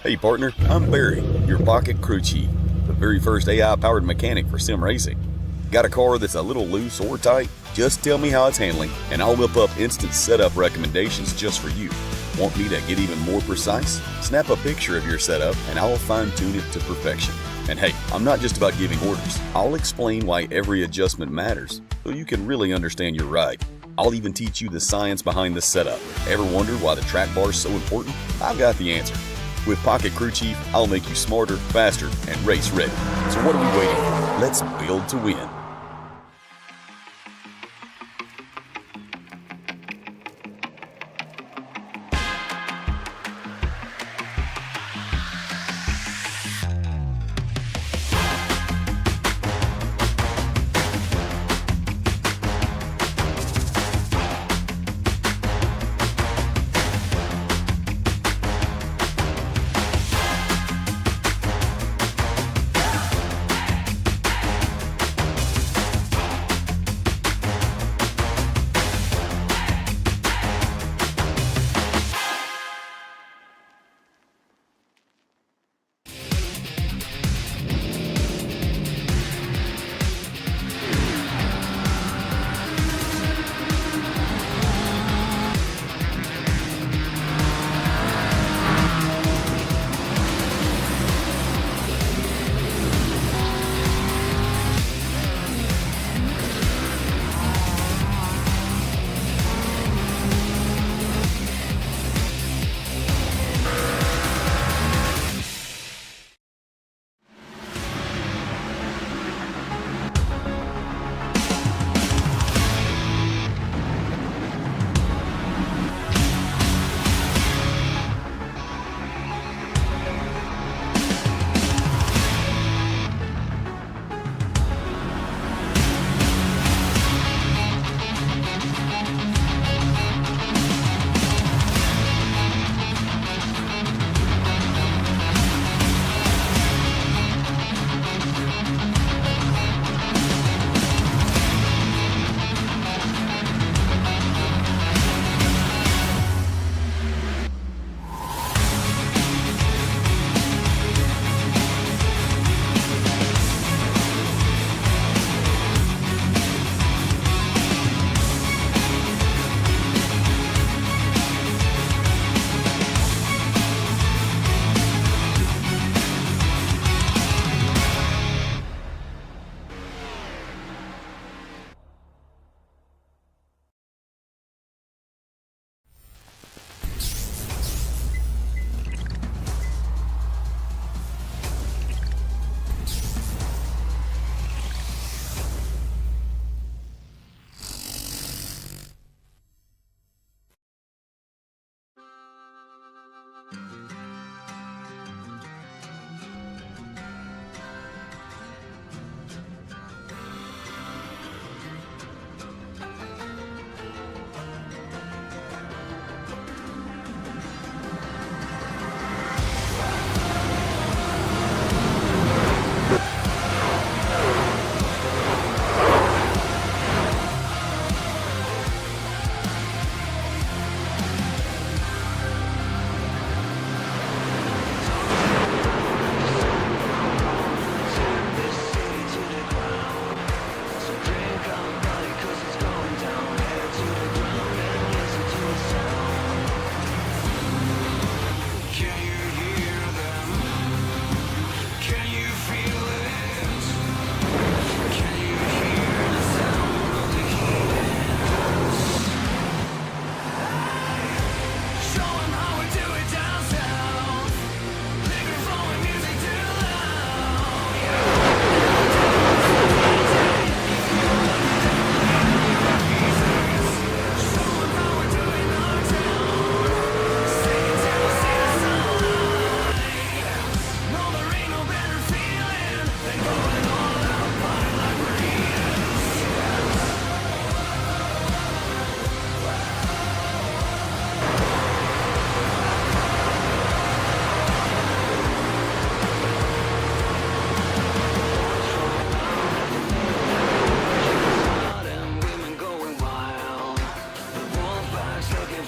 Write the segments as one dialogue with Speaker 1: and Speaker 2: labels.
Speaker 1: Hey partner, I'm Barry, your pocket crew chief, the very first AI-powered mechanic for sim racing. Got a car that's a little loose or tight? Just tell me how it's handling, and I'll whip up instant setup recommendations just for you. Want me to get even more precise? Snap a picture of your setup, and I'll fine-tune it to perfection. And hey, I'm not just about giving orders. I'll explain why every adjustment matters, so you can really understand your ride. I'll even teach you the science behind the setup. Ever wonder why the track bar is so important? I've got the answer. With Pocket Crew Chief, I'll make you smarter, faster, and race ready. So what are we waiting for? Let's build to win.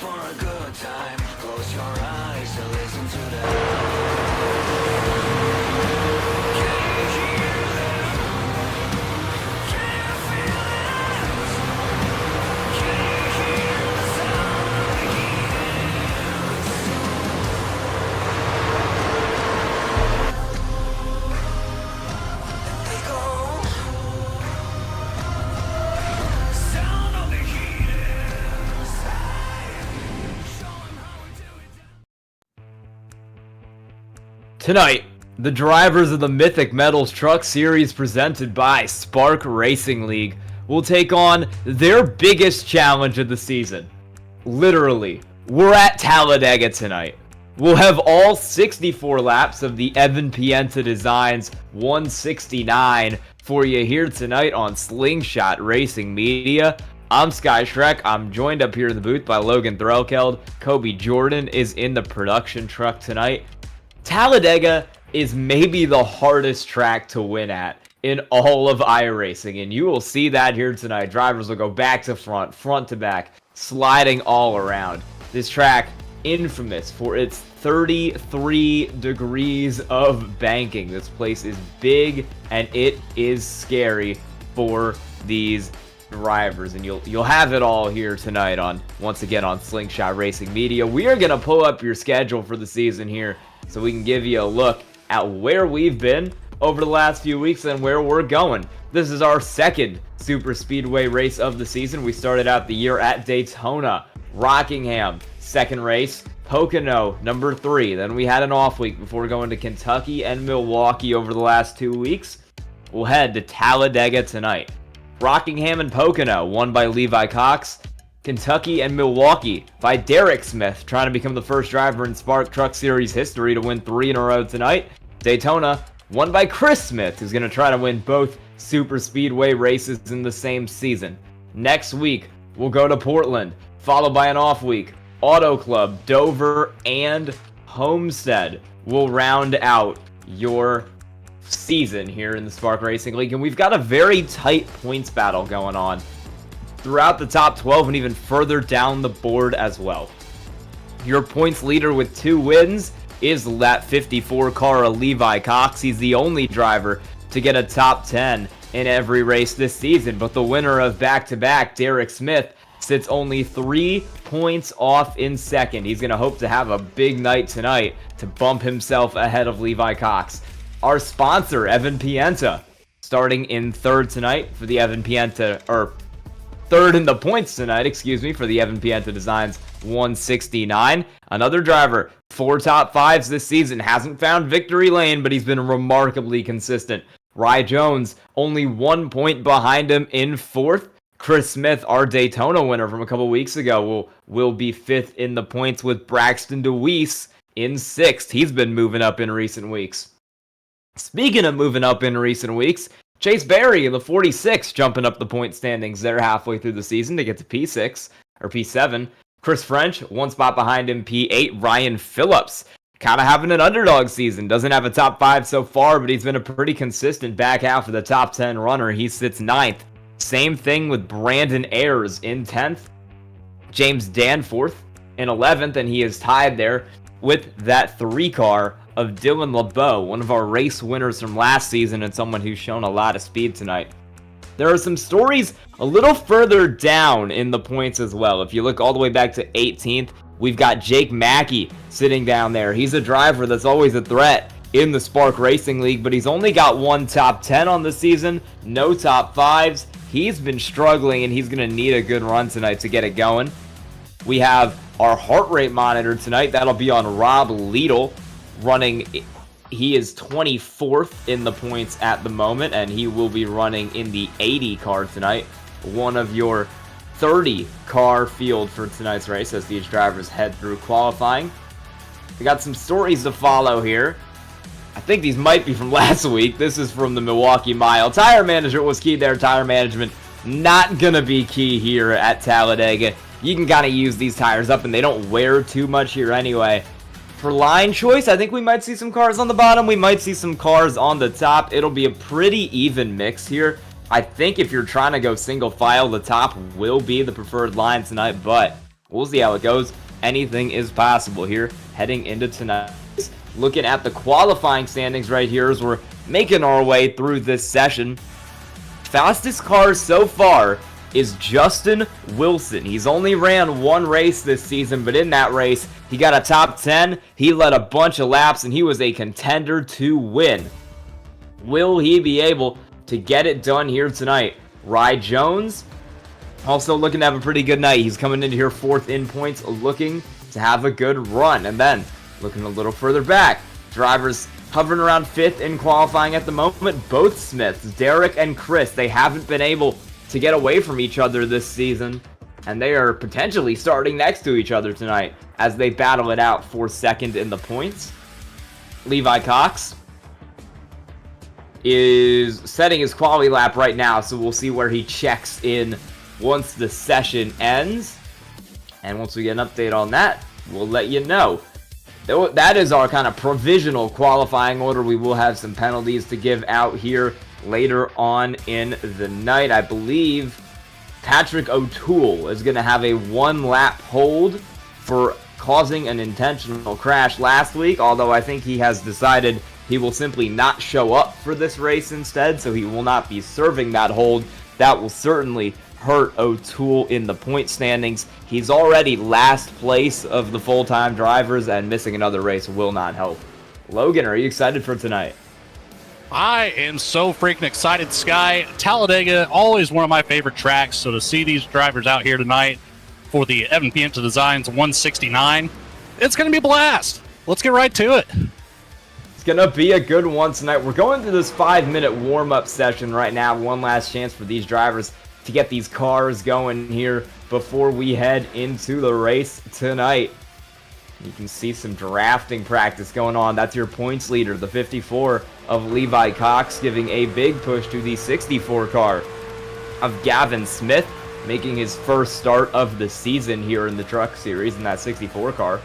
Speaker 2: for a good time. Close your eyes to listen to the Tonight, the drivers of the Mythic Metals Truck Series presented by Spark Racing League will take on their biggest challenge of the season. Literally, we're at Talladega tonight. We'll have all 64 laps of the Pienta Designs 169 for you here tonight on Slingshot Racing Media. I'm Sky Shrek. I'm joined up here in the booth by Logan Threlkeld. Kobe Jordan is in the production truck tonight. Talladega is maybe the hardest track to win at in all of iRacing, and you will see that here tonight. Drivers will go back to front, front to back, sliding all around. This track, infamous for its 33 degrees of banking. This place is big, and it is scary for these drivers, and you'll have it all here tonight on, once again, on Slingshot Racing Media. We are going to pull up your schedule for the season here so we can give you a look at where we've been over the last few weeks and where we're going. This is our second super speedway race of the season. We started out the year at Daytona, Rockingham, second race, Pocono, number 3. Then we had an off week before going to Kentucky and Milwaukee over the last 2 weeks. We'll head to Talladega tonight. Rockingham and Pocono, won by Levi Cox. Kentucky and Milwaukee by Derek Smith, trying to become the first driver in Spark Truck Series history to win 3 in a row tonight. Daytona, won by Chris Smith, who's going to try to win both super speedway races in the same season. Next week, we'll go to Portland, followed by an off week. Auto Club, Dover, and Homestead will round out your season here in the Spark Racing League, and we've got a very tight points battle going on throughout the top 12 and even further down the board as well. Your points leader with 2 wins is that 54 car of Levi Cox. He's the only driver to get a top 10 in every race this season, but the winner of back-to-back, Derek Smith, sits only 3 points off in second. He's going to hope to have a big night tonight to bump himself ahead of Levi Cox. Our sponsor, Pienta, starting in third tonight for the Pienta, or third in the points tonight, excuse me, for the Pienta Designs 169. Another driver, 4 top 5s this season, hasn't found victory lane, but he's been remarkably consistent. Rye Jones, only 1 point behind him in 4th. Chris Smith, our Daytona winner from a couple weeks ago, will be 5th in the points with Braxton DeWeese in 6th. He's been moving up in recent weeks. Speaking of moving up in recent weeks, Chase Berry in the 46 jumping up the point standings there halfway through the season to get to P6 or P7. Chris French, 1 spot behind him, P8. Ryan Phillips, kind of having an underdog season. Doesn't have a top 5 so far, but he's been a pretty consistent back half of the top 10 runner. He sits 9th. Same thing with Brandon Ayers in 10th. James Danforth in 11th, and he is tied there with that 3 car of Dylan LeBeau, one of our race winners from last season and someone who's shown a lot of speed tonight. There are some stories a little further down in the points as well. If you look all the way back to 18th, we've got Jake Mackey sitting down there. He's a driver that's always a threat in the Spark Racing League, but he's only got 1 top 10 on the season, no top 5s. He's been struggling, and he's going to need a good run tonight to get it going. We have our heart rate monitor tonight. That'll be on Rob Liedl running. He is 24th in the points at the moment, and he will be running in the 80 car tonight. One of your 30 car field for tonight's race as these drivers head through qualifying. We got some stories to follow here. I think these might be from last week. This is from the Milwaukee Mile. Tire management was key there. Tire management not going to be key here at Talladega. You can kind of use these tires up, and they don't wear too much here anyway. For line choice, I think we might see some cars on the bottom. We might see some cars on the top. It'll be a pretty even mix here. I think if you're trying to go single file, the top will be the preferred line tonight, but we'll see how it goes. Anything is possible here heading into tonight. Looking at the qualifying standings right here as we're making our way through this session. Fastest car so far is Justin Wilson. He's only ran 1 race this season, but in that race, he got a top 10. He led a bunch of laps, and he was a contender to win. Will he be able to get it done here tonight? Rye Jones, also looking to have a pretty good night. He's coming into here 4th in points, looking to have a good run. And then, looking a little further back, Drivers hovering around 5th in qualifying at the moment. Both Smiths, Derek and Chris, they haven't been able to get away from each other this season, and they are potentially starting next to each other tonight as they battle it out for 2nd in the points. Levi Cox is setting his quality lap right now, so we'll see where he checks in once the session ends. And once we get an update on that, we'll let you know. That is our kind of provisional qualifying order. We will have some penalties to give out here later on in the night. I believe Patrick O'Toole is going to have a 1-lap hold for causing an intentional crash last week, although I think he has decided he will simply not show up for this race instead, so he will not be serving that hold. That will certainly hurt O'Toole in the point standings. He's already last place of the full-time drivers, and missing another race will not help. Logan, are you excited for tonight?
Speaker 3: I am so freaking excited, Sky. Talladega, always one of my favorite tracks, so to see these drivers out here tonight for the Evan Pienta Designs 169, it's going to be a blast. Let's get right to it.
Speaker 2: It's going to be a good one tonight. We're going through this 5-minute warm-up session right now. One last chance for these drivers to get these cars going here before we head into the race tonight. You can see some drafting practice going on. That's your points leader, the 54 of Levi Cox, giving a big push to the 64 car of Gavin Smith, making his first start of the season here in the Truck Series in that 64 car.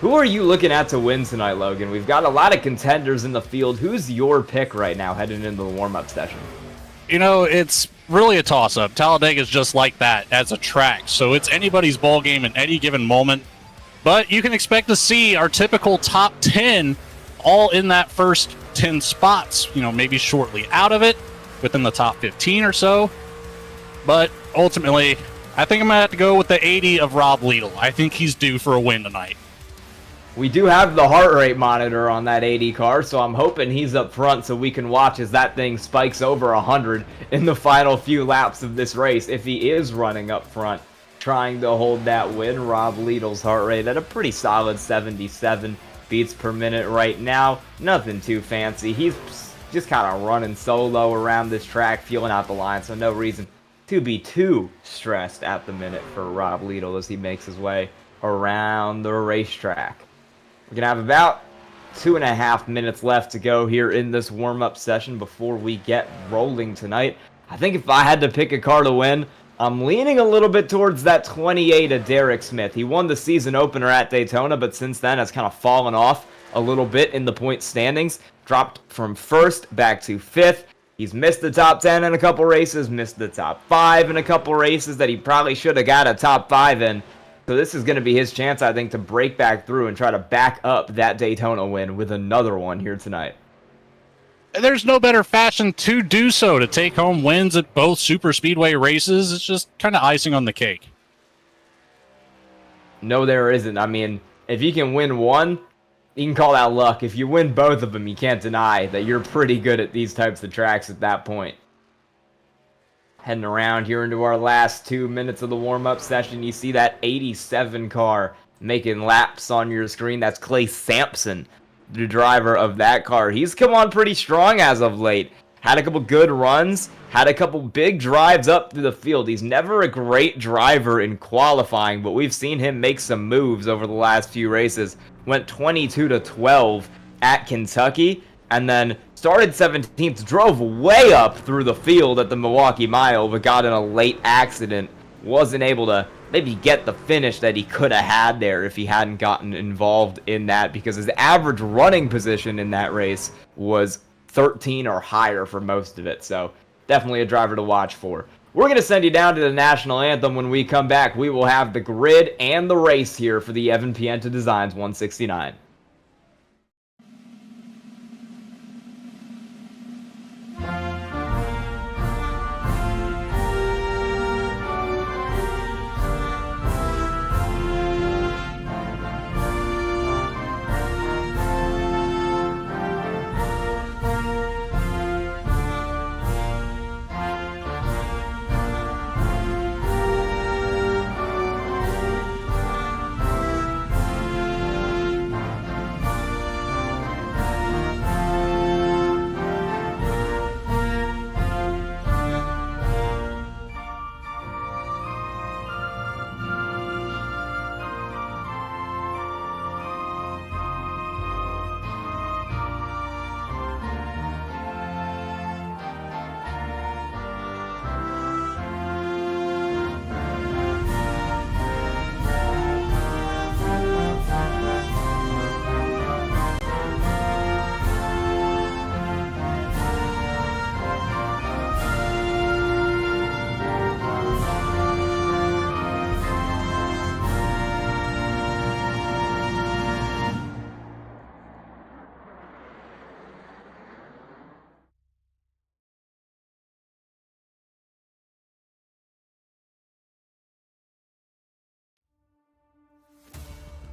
Speaker 2: Who are you looking at to win tonight, Logan? We've got a lot of contenders in the field. Who's your pick right now heading into the warm-up session?
Speaker 3: You know, it's really a toss-up. Talladega is just like that as a track, so it's anybody's ball game in any given moment. But you can expect to see our typical top 10 all in that first 10 spots, you know, maybe shortly out of it, within the top 15 or so. But ultimately, I think I'm going to have to go with the 80 of Rob Liedl. I think he's due for a win tonight.
Speaker 2: We do have the heart rate monitor on that 80 car, so I'm hoping he's up front so we can watch as that thing spikes over 100 in the final few laps of this race. If he is running up front, trying to hold that win, Rob Liedl's heart rate at a pretty solid 77 beats per minute right now. Nothing too fancy. He's just kind of running solo around this track, feeling out the line, so no reason to be too stressed at the minute for Rob Liedl as he makes his way around the racetrack. We're going to have about 2.5 minutes left to go here in this warm-up session before we get rolling tonight. I think if I had to pick a car to win, I'm leaning a little bit towards that 28 of Derek Smith. He won the season opener at Daytona, but since then has kind of fallen off a little bit in the point standings. Dropped from 1st back to 5th. He's missed the top 10 in a couple races, missed the top 5 in a couple races that he probably should have got a top 5 in. So this is going to be his chance, I think, to break back through and try to back up that Daytona win with another one here tonight.
Speaker 3: There's no better fashion to do so, to take home wins at both Superspeedway races. It's just kind of icing on the cake.
Speaker 2: No, there isn't. I mean, if you can win one, you can call that luck. If you win both of them, you can't deny that you're pretty good at these types of tracks at that point. Heading around here into our last 2 minutes of the warm-up session, you see that 87 car making laps on your screen. That's Clay Sampson, the driver of that car. He's come on pretty strong as of late. Had a couple good runs, had a couple big drives up through the field. He's never a great driver in qualifying, but we've seen him make some moves over the last few races. Went 22-12 at Kentucky, and then started 17th, drove way up through the field at the Milwaukee Mile, but got in a late accident. Wasn't able to maybe get the finish that he could have had there if he hadn't gotten involved in that, because his average running position in that race was 13 or higher for most of it. So definitely a driver to watch for. We're going to send you down to the national anthem. When we come back, we will have the grid and the race here for the Evan Pienta Designs 169.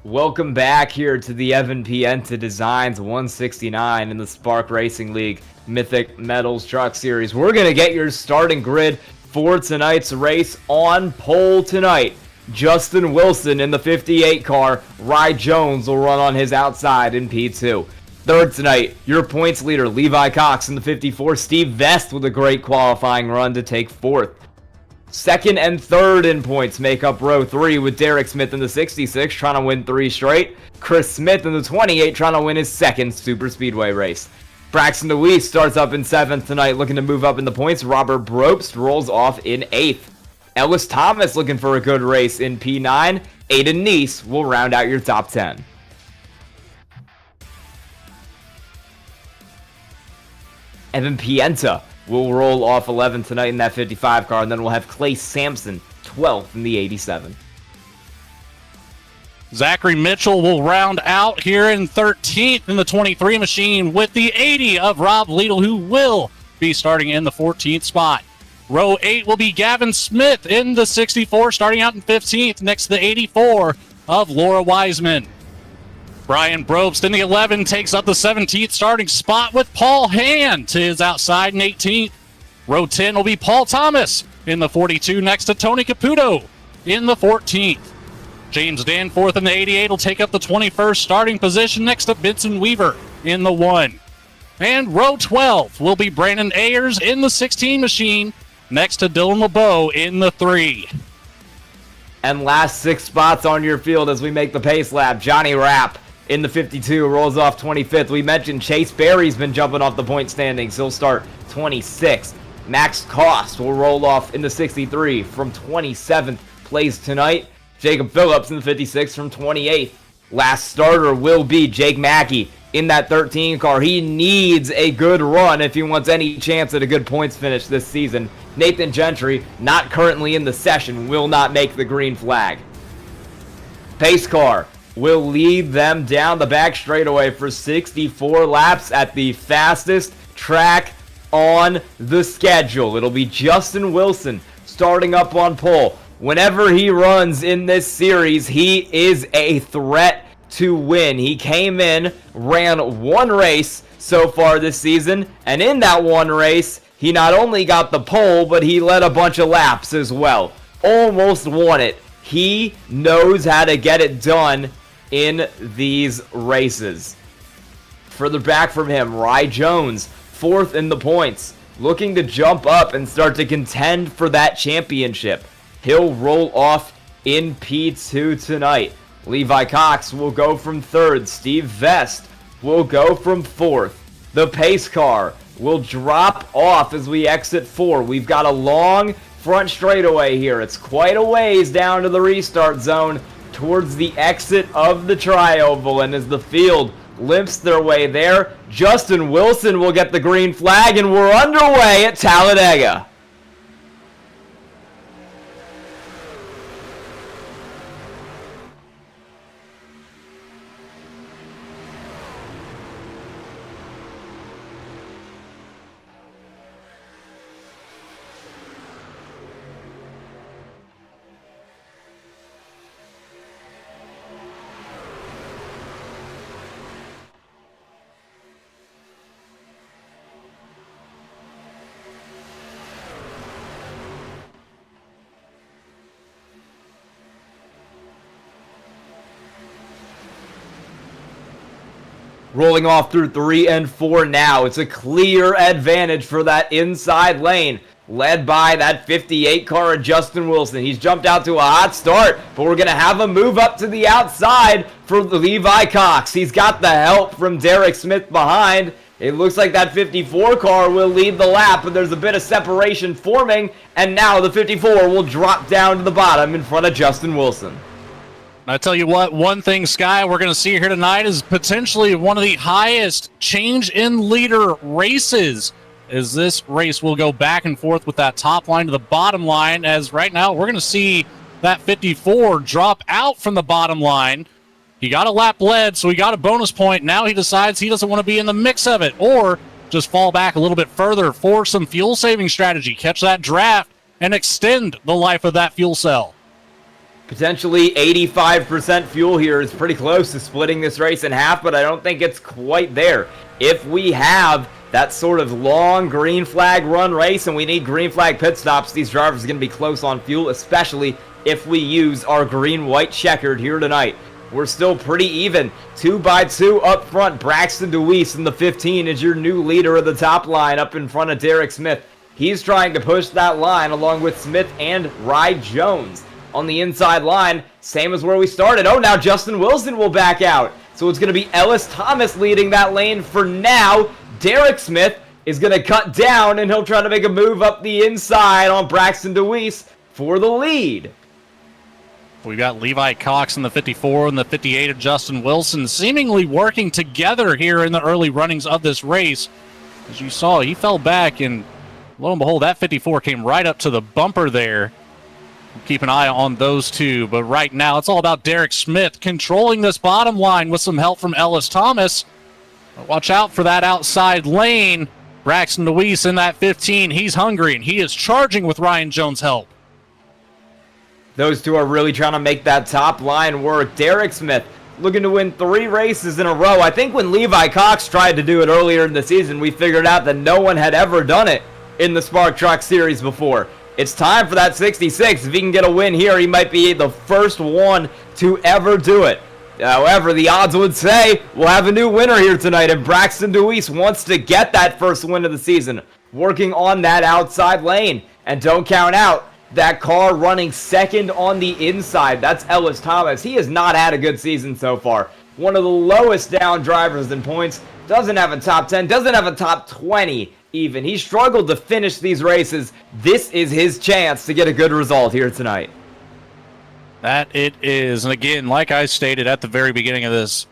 Speaker 2: Welcome back here to the Evan Pienta Designs 169 in the Spark Racing League Mythic Metals Truck Series. We're going to get your starting grid for tonight's race. On pole tonight, Justin Wilson in the 58 car. Rye Jones will run on his outside in P2. Third tonight, your points leader, Levi Cox in the 54. Steve Vest with a great qualifying run to take fourth. Second and third in points make up row 3 with Derek Smith in the 66 trying to win 3 straight. Chris Smith in the 28 trying to win his second Superspeedway race. Braxton DeWeese starts up in 7th tonight looking to move up in the points. Robert Brobst rolls off in 8th. Ellis Thomas looking for a good race in P9. Aiden Neese will round out your top 10. Evan Pienta will roll off 11th tonight in that 55 car, and then we'll have Clay Sampson 12th in the 87.
Speaker 3: Zachary Mitchell will round out here in 13th in the 23 machine with the 80 of Rob Liedl, who will be starting in the 14th spot. Row 8 will be Gavin Smith in the 64, starting out in 15th next to the 84 of Laura Wiseman. Brian Brobst in the 11 takes up the 17th starting spot with Paul Hand to his outside in 18th. Row 10 will be Paul Thomas in the 42 next to Tony Caputo in the 14th. James Danforth in the 88 will take up the 21st starting position next to Benson Weaver in the 1. And row 12 will be Brandon Ayers in the 16 machine next to Dylan LeBeau in the 3.
Speaker 2: And last 6 spots on your field as we make the pace lap. Johnny Rapp in the 52 rolls off 25th. We mentioned Chase Berry's been jumping off the point standings. He'll start 26th. Max Cost will roll off in the 63 from 27th place tonight. Jacob Phillips in the 56 from 28th. Last starter will be Jake Mackey in that 13 car. He needs a good run if he wants any chance at a good points finish this season. Nathan Gentry, not currently in the session, will not make the green flag. Pace car will lead them down the back straightaway for 64 laps at the fastest track on the schedule. It'll be Justin Wilson starting up on pole. Whenever he runs in this series, he is a threat to win. He came in, ran 1 race so far this season, and in that 1 race, he not only got the pole, but he led a bunch of laps as well. Almost won it. He knows how to get it done in these races. Further back from him, Rye Jones, 4th in the points, looking to jump up and start to contend for that championship. He'll roll off in P2 tonight. Levi Cox will go from 3rd. Steve Vest will go from 4th. The pace car will drop off as we exit 4. We've got a long front straightaway here. It's quite a ways down to the restart zone towards the exit of the tri-oval, and as the field limps their way there, Justin Wilson will get the green flag, and we're underway at Talladega. Rolling off through 3 and 4 now. It's a clear advantage for that inside lane, led by that 58 car of Justin Wilson. He's jumped out to a hot start, but we're going to have a move up to the outside for Levi Cox. He's got the help from Derek Smith behind. It looks like that 54 car will lead the lap, but there's a bit of separation forming, and now the 54 will drop down to the bottom in front of Justin Wilson.
Speaker 3: I tell you what, one thing, Sky, we're going to see here tonight is potentially one of the highest change in leader races, as this race will go back and forth with that top line to the bottom line, as right now we're going to see that 54 drop out from the bottom line. He got a lap lead, so he got a bonus point. Now he decides he doesn't want to be in the mix of it, or just fall back a little bit further for some fuel-saving strategy, catch that draft, and extend the life of that fuel cell.
Speaker 2: Potentially 85% fuel here is pretty close to splitting this race in half, but I don't think it's quite there. If we have that sort of long green flag run race and we need green flag pit stops, these drivers are going to be close on fuel, especially if we use our green-white checkered here tonight. We're still pretty even. 2x2 up front. Braxton DeWeese in the 15 is your new leader of the top line up in front of Derek Smith. He's trying to push that line along with Smith and Rye Jones. On the inside line, same as where we started. Oh, now Justin Wilson will back out. So it's going to be Ellis Thomas leading that lane for now. Derek Smith is going to cut down, and he'll try to make a move up the inside on Braxton DeWeese for the lead.
Speaker 3: We've got Levi Cox in the 54 and the 58 of Justin Wilson seemingly working together here in the early runnings of this race. As you saw, he fell back, and lo and behold, that 54 came right up to the bumper there. Keep an eye on those two, but right now it's all about Derek Smith controlling this bottom line with some help from Ellis Thomas. Watch out for that outside lane. Braxton DeWeese in that 15. He's hungry, and he is charging with Ryan Jones' help.
Speaker 2: Those two are really trying to make that top line work. Derek Smith looking to win 3 races in a row. I think when Levi Cox tried to do it earlier in the season, we figured out that no one had ever done it in the Spark Truck Series before. It's time for that 66. If he can get a win here, he might be the first one to ever do it. However, the odds would say we'll have a new winner here tonight, and Braxton DeWeese wants to get that first win of the season, working on that outside lane. And don't count out that car running second on the inside. That's Ellis Thomas. He has not had a good season so far. One of the lowest down drivers in points. Doesn't have a top 10, doesn't have a top 20 even. He struggled to finish these races. This is his chance to get a good result here tonight.
Speaker 3: That it is. And again, like I stated at the very beginning of this,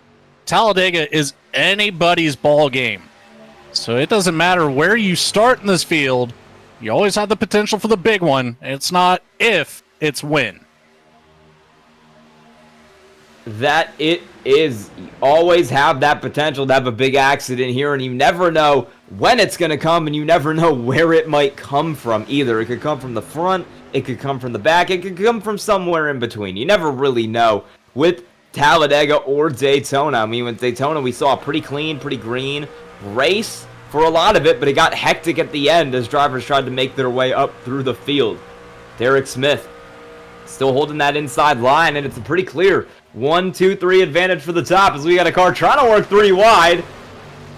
Speaker 3: Talladega is anybody's ball game. So it doesn't matter where you start in this field. You always have the potential for the big one. It's not if, it's when.
Speaker 2: That it is. You always have that potential to have a big accident here, and you never know when it's going to come, and you never know where it might come from either. It could come from the front, it could come from the back, it could come from somewhere in between. You never really know with Talladega or Daytona. I mean, with Daytona, we saw a pretty clean, pretty green race for a lot of it, but it got hectic at the end as drivers tried to make their way up through the field. Derek Smith still holding that inside line, and it's a pretty clear 1, 2, 3 advantage for the top as we got a car trying to work 3 wide.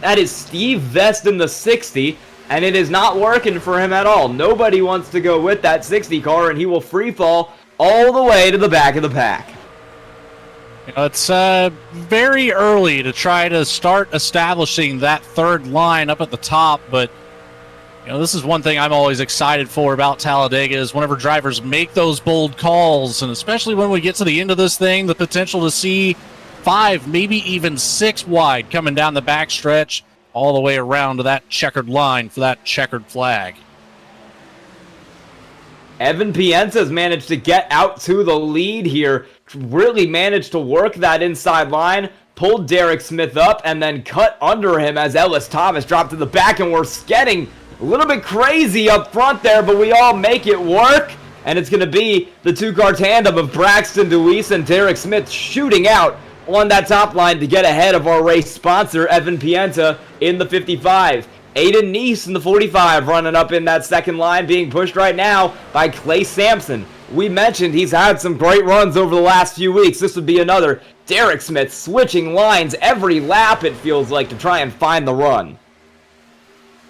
Speaker 2: That is Steve Vest in the 60, and it is not working for him at all. Nobody wants to go with that 60 car, and he will free fall all the way to the back of the pack.
Speaker 3: You know, it's very early to try to start establishing that third line up at the top, but you know, this is one thing I'm always excited for about Talladega is whenever drivers make those bold calls, and especially when we get to the end of this thing, the potential to see 5, maybe even 6 wide coming down the backstretch all the way around to that checkered line for that checkered flag.
Speaker 2: Evan Pienta has managed to get out to the lead here, really managed to work that inside line, pulled Derek Smith up, and then cut under him as Ellis Thomas dropped to the back, and we're getting a little bit crazy up front there, but we all make it work, and it's going to be the 2-car tandem of Braxton DeWeese and Derek Smith shooting out on that top line to get ahead of our race sponsor, Evan Pienta, in the 55. Aiden Neese in the 45 running up in that second line, being pushed right now by Clay Sampson. We mentioned he's had some great runs over the last few weeks. This would be another. Derek Smith switching lines every lap, it feels like, to try and find the run.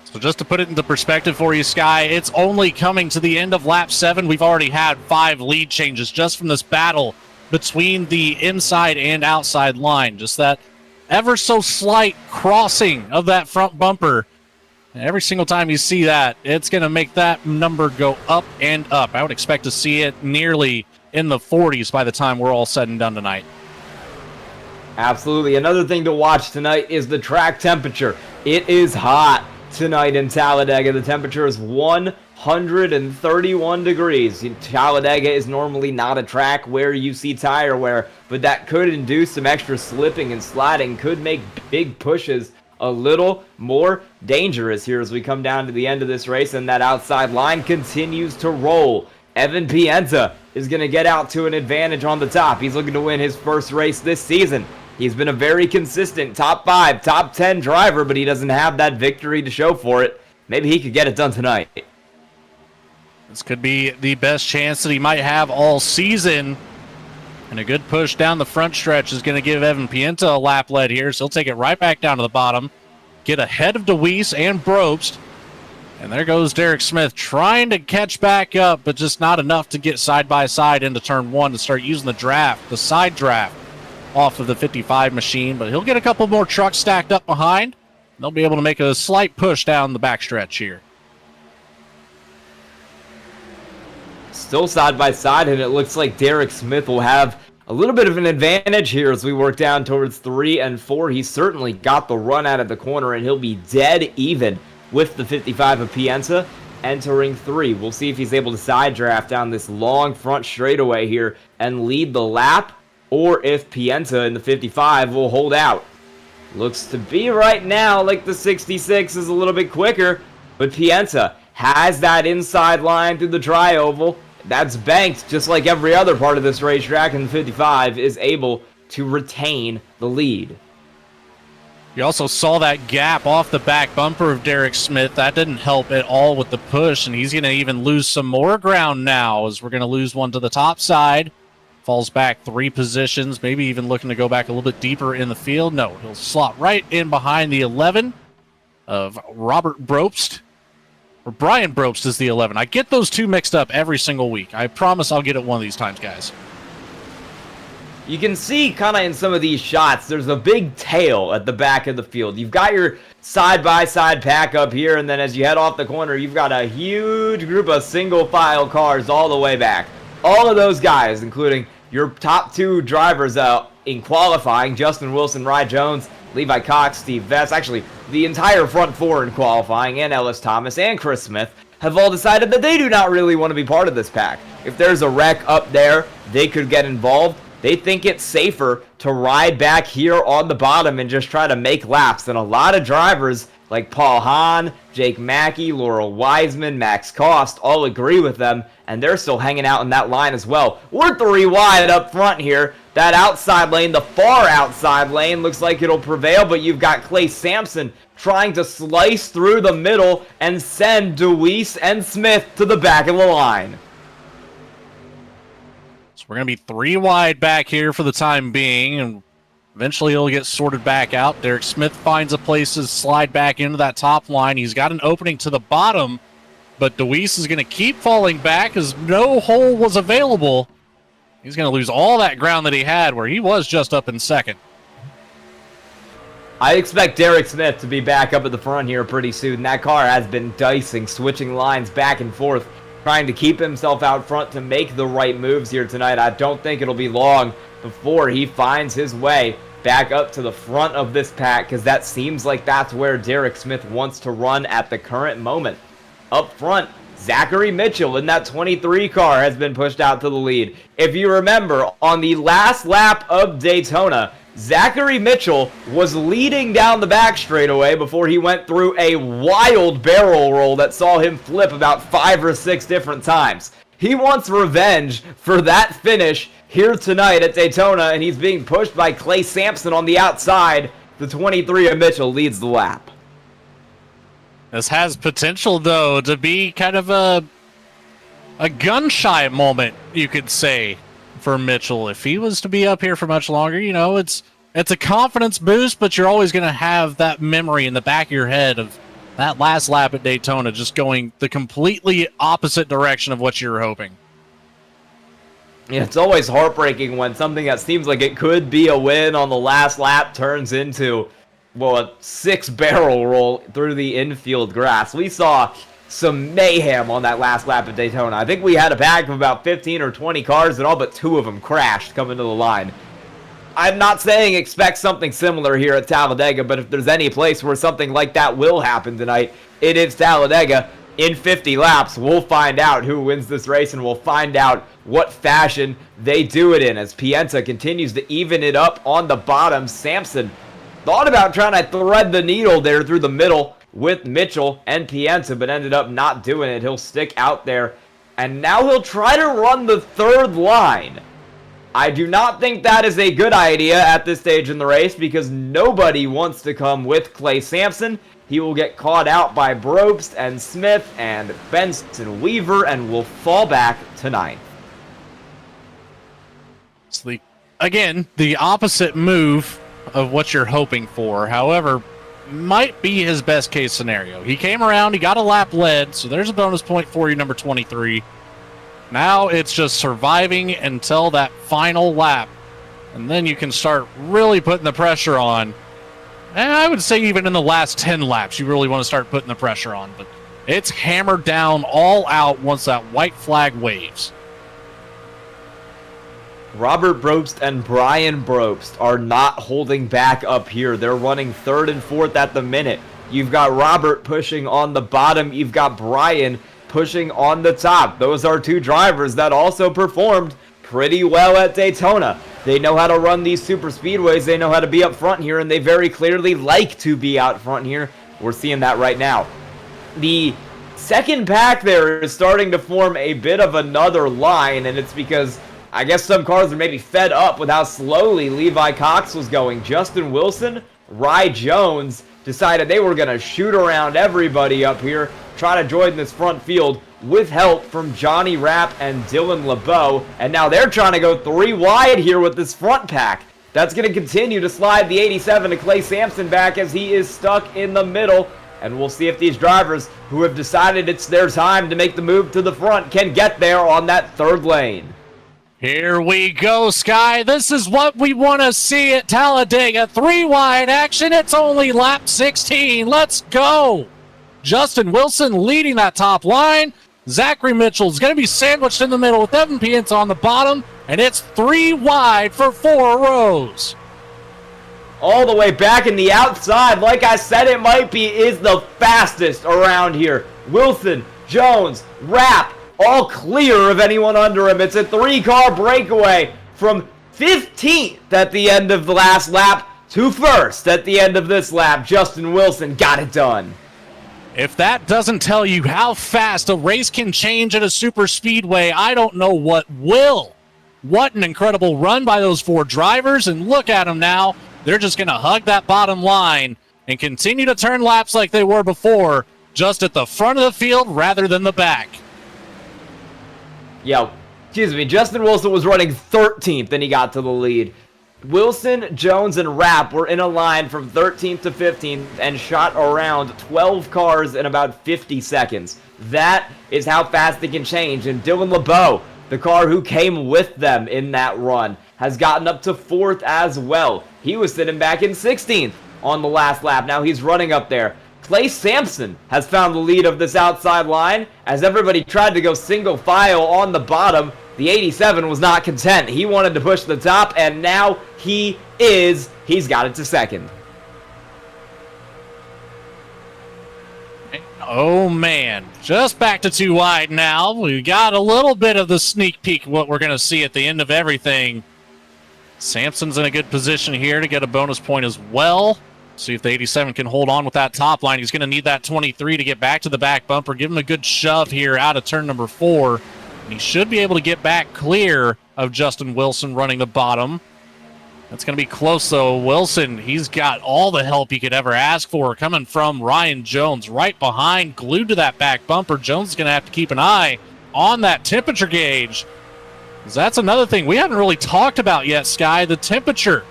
Speaker 3: So just to put it into perspective for you, Sky, it's only coming to the end of lap 7. We've already had 5 lead changes just from this battle between the inside and outside line. Just that ever so slight crossing of that front bumper. And every single time you see that, it's going to make that number go up and up. I would expect to see it nearly in the 40s by the time we're all said and done tonight.
Speaker 2: Absolutely. Another thing to watch tonight is the track temperature. It is hot tonight in Talladega. The temperature is 131 degrees. Talladega is normally not a track where you see tire wear, but that could induce some extra slipping and sliding, could make big pushes a little more dangerous here as we come down to the end of this race, and that outside line continues to roll. Evan Pienta is going to get out to an advantage on the top. He's looking to win his first race this season. He's been a very consistent top 5, top 10 driver, but he doesn't have that victory to show for it. Maybe he could get it done tonight.
Speaker 3: This could be the best chance that he might have all season. And a good push down the front stretch is going to give Evan Pienta a lap lead here, so he'll take it right back down to the bottom, get ahead of DeWeese and Brobst. And there goes Derek Smith trying to catch back up, but just not enough to get side by side into turn 1 to start using the side draft off of the 55 machine. But he'll get a couple more trucks stacked up behind. They'll be able to make a slight push down the backstretch here.
Speaker 2: Still side by side, and it looks like Derek Smith will have a little bit of an advantage here as we work down towards 3 and 4. He certainly got the run out of the corner, and he'll be dead even with the 55 of Pienta entering 3. We'll see if he's able to side draft down this long front straightaway here and lead the lap, or if Pienta in the 55 will hold out. Looks to be right now like the 66 is a little bit quicker, but Pienta has that inside line through the dry oval. That's banked just like every other part of this racetrack, and the 55 is able to retain the lead.
Speaker 3: You also saw that gap off the back bumper of Derek Smith. That didn't help at all with the push, and he's going to even lose some more ground now as we're going to lose one to the top side. Falls back 3 positions, maybe even looking to go back a little bit deeper in the field. No, he'll slot right in behind the 11 of Robert Brobst. Or Brian Brobst is the 11. I get those two mixed up every single week. I promise I'll get it one of these times, guys.
Speaker 2: You can see kind of in some of these shots, there's a big tail at the back of the field. You've got your side-by-side pack up here, and then as you head off the corner, you've got a huge group of single-file cars all the way back. All of those guys, including your top 2 drivers in qualifying, Justin Wilson, Rye Jones, Levi Cox, Steve Vest, actually the entire front 4 in qualifying, and Ellis Thomas and Chris Smith, have all decided that they do not really want to be part of this pack. If there's a wreck up there, they could get involved. They think it's safer to ride back here on the bottom and just try to make laps. And a lot of drivers like Paul Hahn, Jake Mackey, Laurel Wiseman, Max Cost all agree with them, and they're still hanging out in that line as well. We're 3 wide up front here. That outside lane, the far outside lane, looks like it'll prevail, but you've got Clay Sampson trying to slice through the middle and send DeWeese and Smith to the back of the line.
Speaker 3: So we're going to be 3 wide back here for the time being, and eventually he'll get sorted back out. Derek Smith finds a place to slide back into that top line. He's got an opening to the bottom, but DeWeese is going to keep falling back as no hole was available. He's going to lose all that ground that he had where he was just up in second.
Speaker 2: I expect Derek Smith to be back up at the front here pretty soon. That car has been dicing, switching lines back and forth, trying to keep himself out front to make the right moves here tonight. I don't think it'll be long before he finds his way back up to the front of this pack, because that seems like that's where Derek Smith wants to run at the current moment. Up front, Zachary Mitchell in that 23 car has been pushed out to the lead. If you remember, on the last lap of Daytona, Zachary Mitchell was leading down the back straightaway before he went through a wild barrel roll that saw him flip about 5 or 6 different times. He wants revenge for that finish here tonight at Daytona, and he's being pushed by Clay Sampson on the outside. The 23 of Mitchell leads the lap.
Speaker 3: This has potential, though, to be kind of a gun-shy moment, you could say, for Mitchell. If he was to be up here for much longer, you know, it's a confidence boost, but you're always going to have that memory in the back of your head of that last lap at Daytona just going the completely opposite direction of what you were hoping.
Speaker 2: Yeah, it's always heartbreaking when something that seems like it could be a win on the last lap turns into, well, a 6-barrel roll through the infield grass. We saw some mayhem on that last lap at Daytona. I think we had a pack of about 15 or 20 cars, and all but 2 of them crashed coming to the line. I'm not saying expect something similar here at Talladega, but if there's any place where something like that will happen tonight, it is Talladega. In 50 laps, we'll find out who wins this race, and we'll find out what fashion they do it in. As Pienta continues to even it up on the bottom, Sampson thought about trying to thread the needle there through the middle with Mitchell and Pienta, but ended up not doing it. He'll stick out there And now he'll try to run the third line. I do not think that is a good idea at this stage in the race because nobody wants to come with Clay Sampson. He will get caught out by Brobst and Smith and Benson Weaver and will fall back to 9th.
Speaker 3: So again, the opposite move of what you're hoping for. However, might be his best case scenario. He came around, he got a lap led, so there's a bonus point for you, number 23. Now it's just surviving until that final lap, and then you can start really putting the pressure on. And I would say even in the last 10 laps, you really want to start putting the pressure on. But it's hammered down all out once that white flag waves.
Speaker 2: Robert Brobst and Brian Brobst are not holding back up here. They're running 3rd and 4th at the minute. You've got Robert pushing on the bottom. You've got Brian pushing on the top. Those are two drivers that also performed pretty well at Daytona. They know how to run these super speedways. They know how to be up front here, and they very clearly like to be out front here. We're seeing that right now. The second pack there is starting to form a bit of another line, and it's because I guess some cars are maybe fed up with how slowly Levi Cox was going. Justin Wilson, Rye Jones decided they were going to shoot around everybody up here, try to join this front field with help from Johnny Rapp and Dylan LeBeau. And now they're trying to go 3 wide here with this front pack. That's going to continue to slide the 87 to Clay Sampson back as he is stuck in the middle. And we'll see if these drivers who have decided it's their time to make the move to the front can get there on that 3rd lane.
Speaker 3: Here we go, Sky. This is what we want to see at Talladega. 3 wide action. It's only lap 16. Let's go. Justin Wilson leading that top line. Zachary Mitchell's going to be sandwiched in the middle with Evan Pienta on the bottom. And it's 3 wide for 4 rows.
Speaker 2: All the way back in the outside, like I said it might be, is the fastest around here. Wilson, Jones, Rapp, all clear of anyone under him. It's a 3-car breakaway from 15th at the end of the last lap to 1st at the end of this lap. Justin Wilson got it done.
Speaker 3: If that doesn't tell you how fast a race can change at a super speedway, I don't know what will. What an incredible run by those 4 drivers, and look at them now. They're just going to hug that bottom line and continue to turn laps like they were before, just at the front of the field rather than the back.
Speaker 2: Yeah, excuse me, Justin Wilson was running 13th and he got to the lead. Wilson, Jones, and Rapp were in a line from 13th to 15th and shot around 12 cars in about 50 seconds. That is how fast they can change. And Dylan LeBeau, the car who came with them in that run, has gotten up to 4th as well. He was sitting back in 16th on the last lap. Now he's running up there. Clay Sampson has found the lead of this outside line as everybody tried to go single file on the bottom. The 87 was not content. He wanted to push the top, and now he's got it to 2nd.
Speaker 3: Oh, man. Just back to 2 wide now. We got a little bit of the sneak peek of what we're going to see at the end of everything. Sampson's in a good position here to get a bonus point as well. See if the 87 can hold on with that top line. He's going to need that 23 to get back to the back bumper. Give him a good shove here out of turn number 4. And he should be able to get back clear of Justin Wilson running the bottom. That's going to be close, though. Wilson, he's got all the help he could ever ask for coming from Ryan Jones right behind, glued to that back bumper. Jones is going to have to keep an eye on that temperature gauge. That's another thing we haven't really talked about yet, Sky, the temperature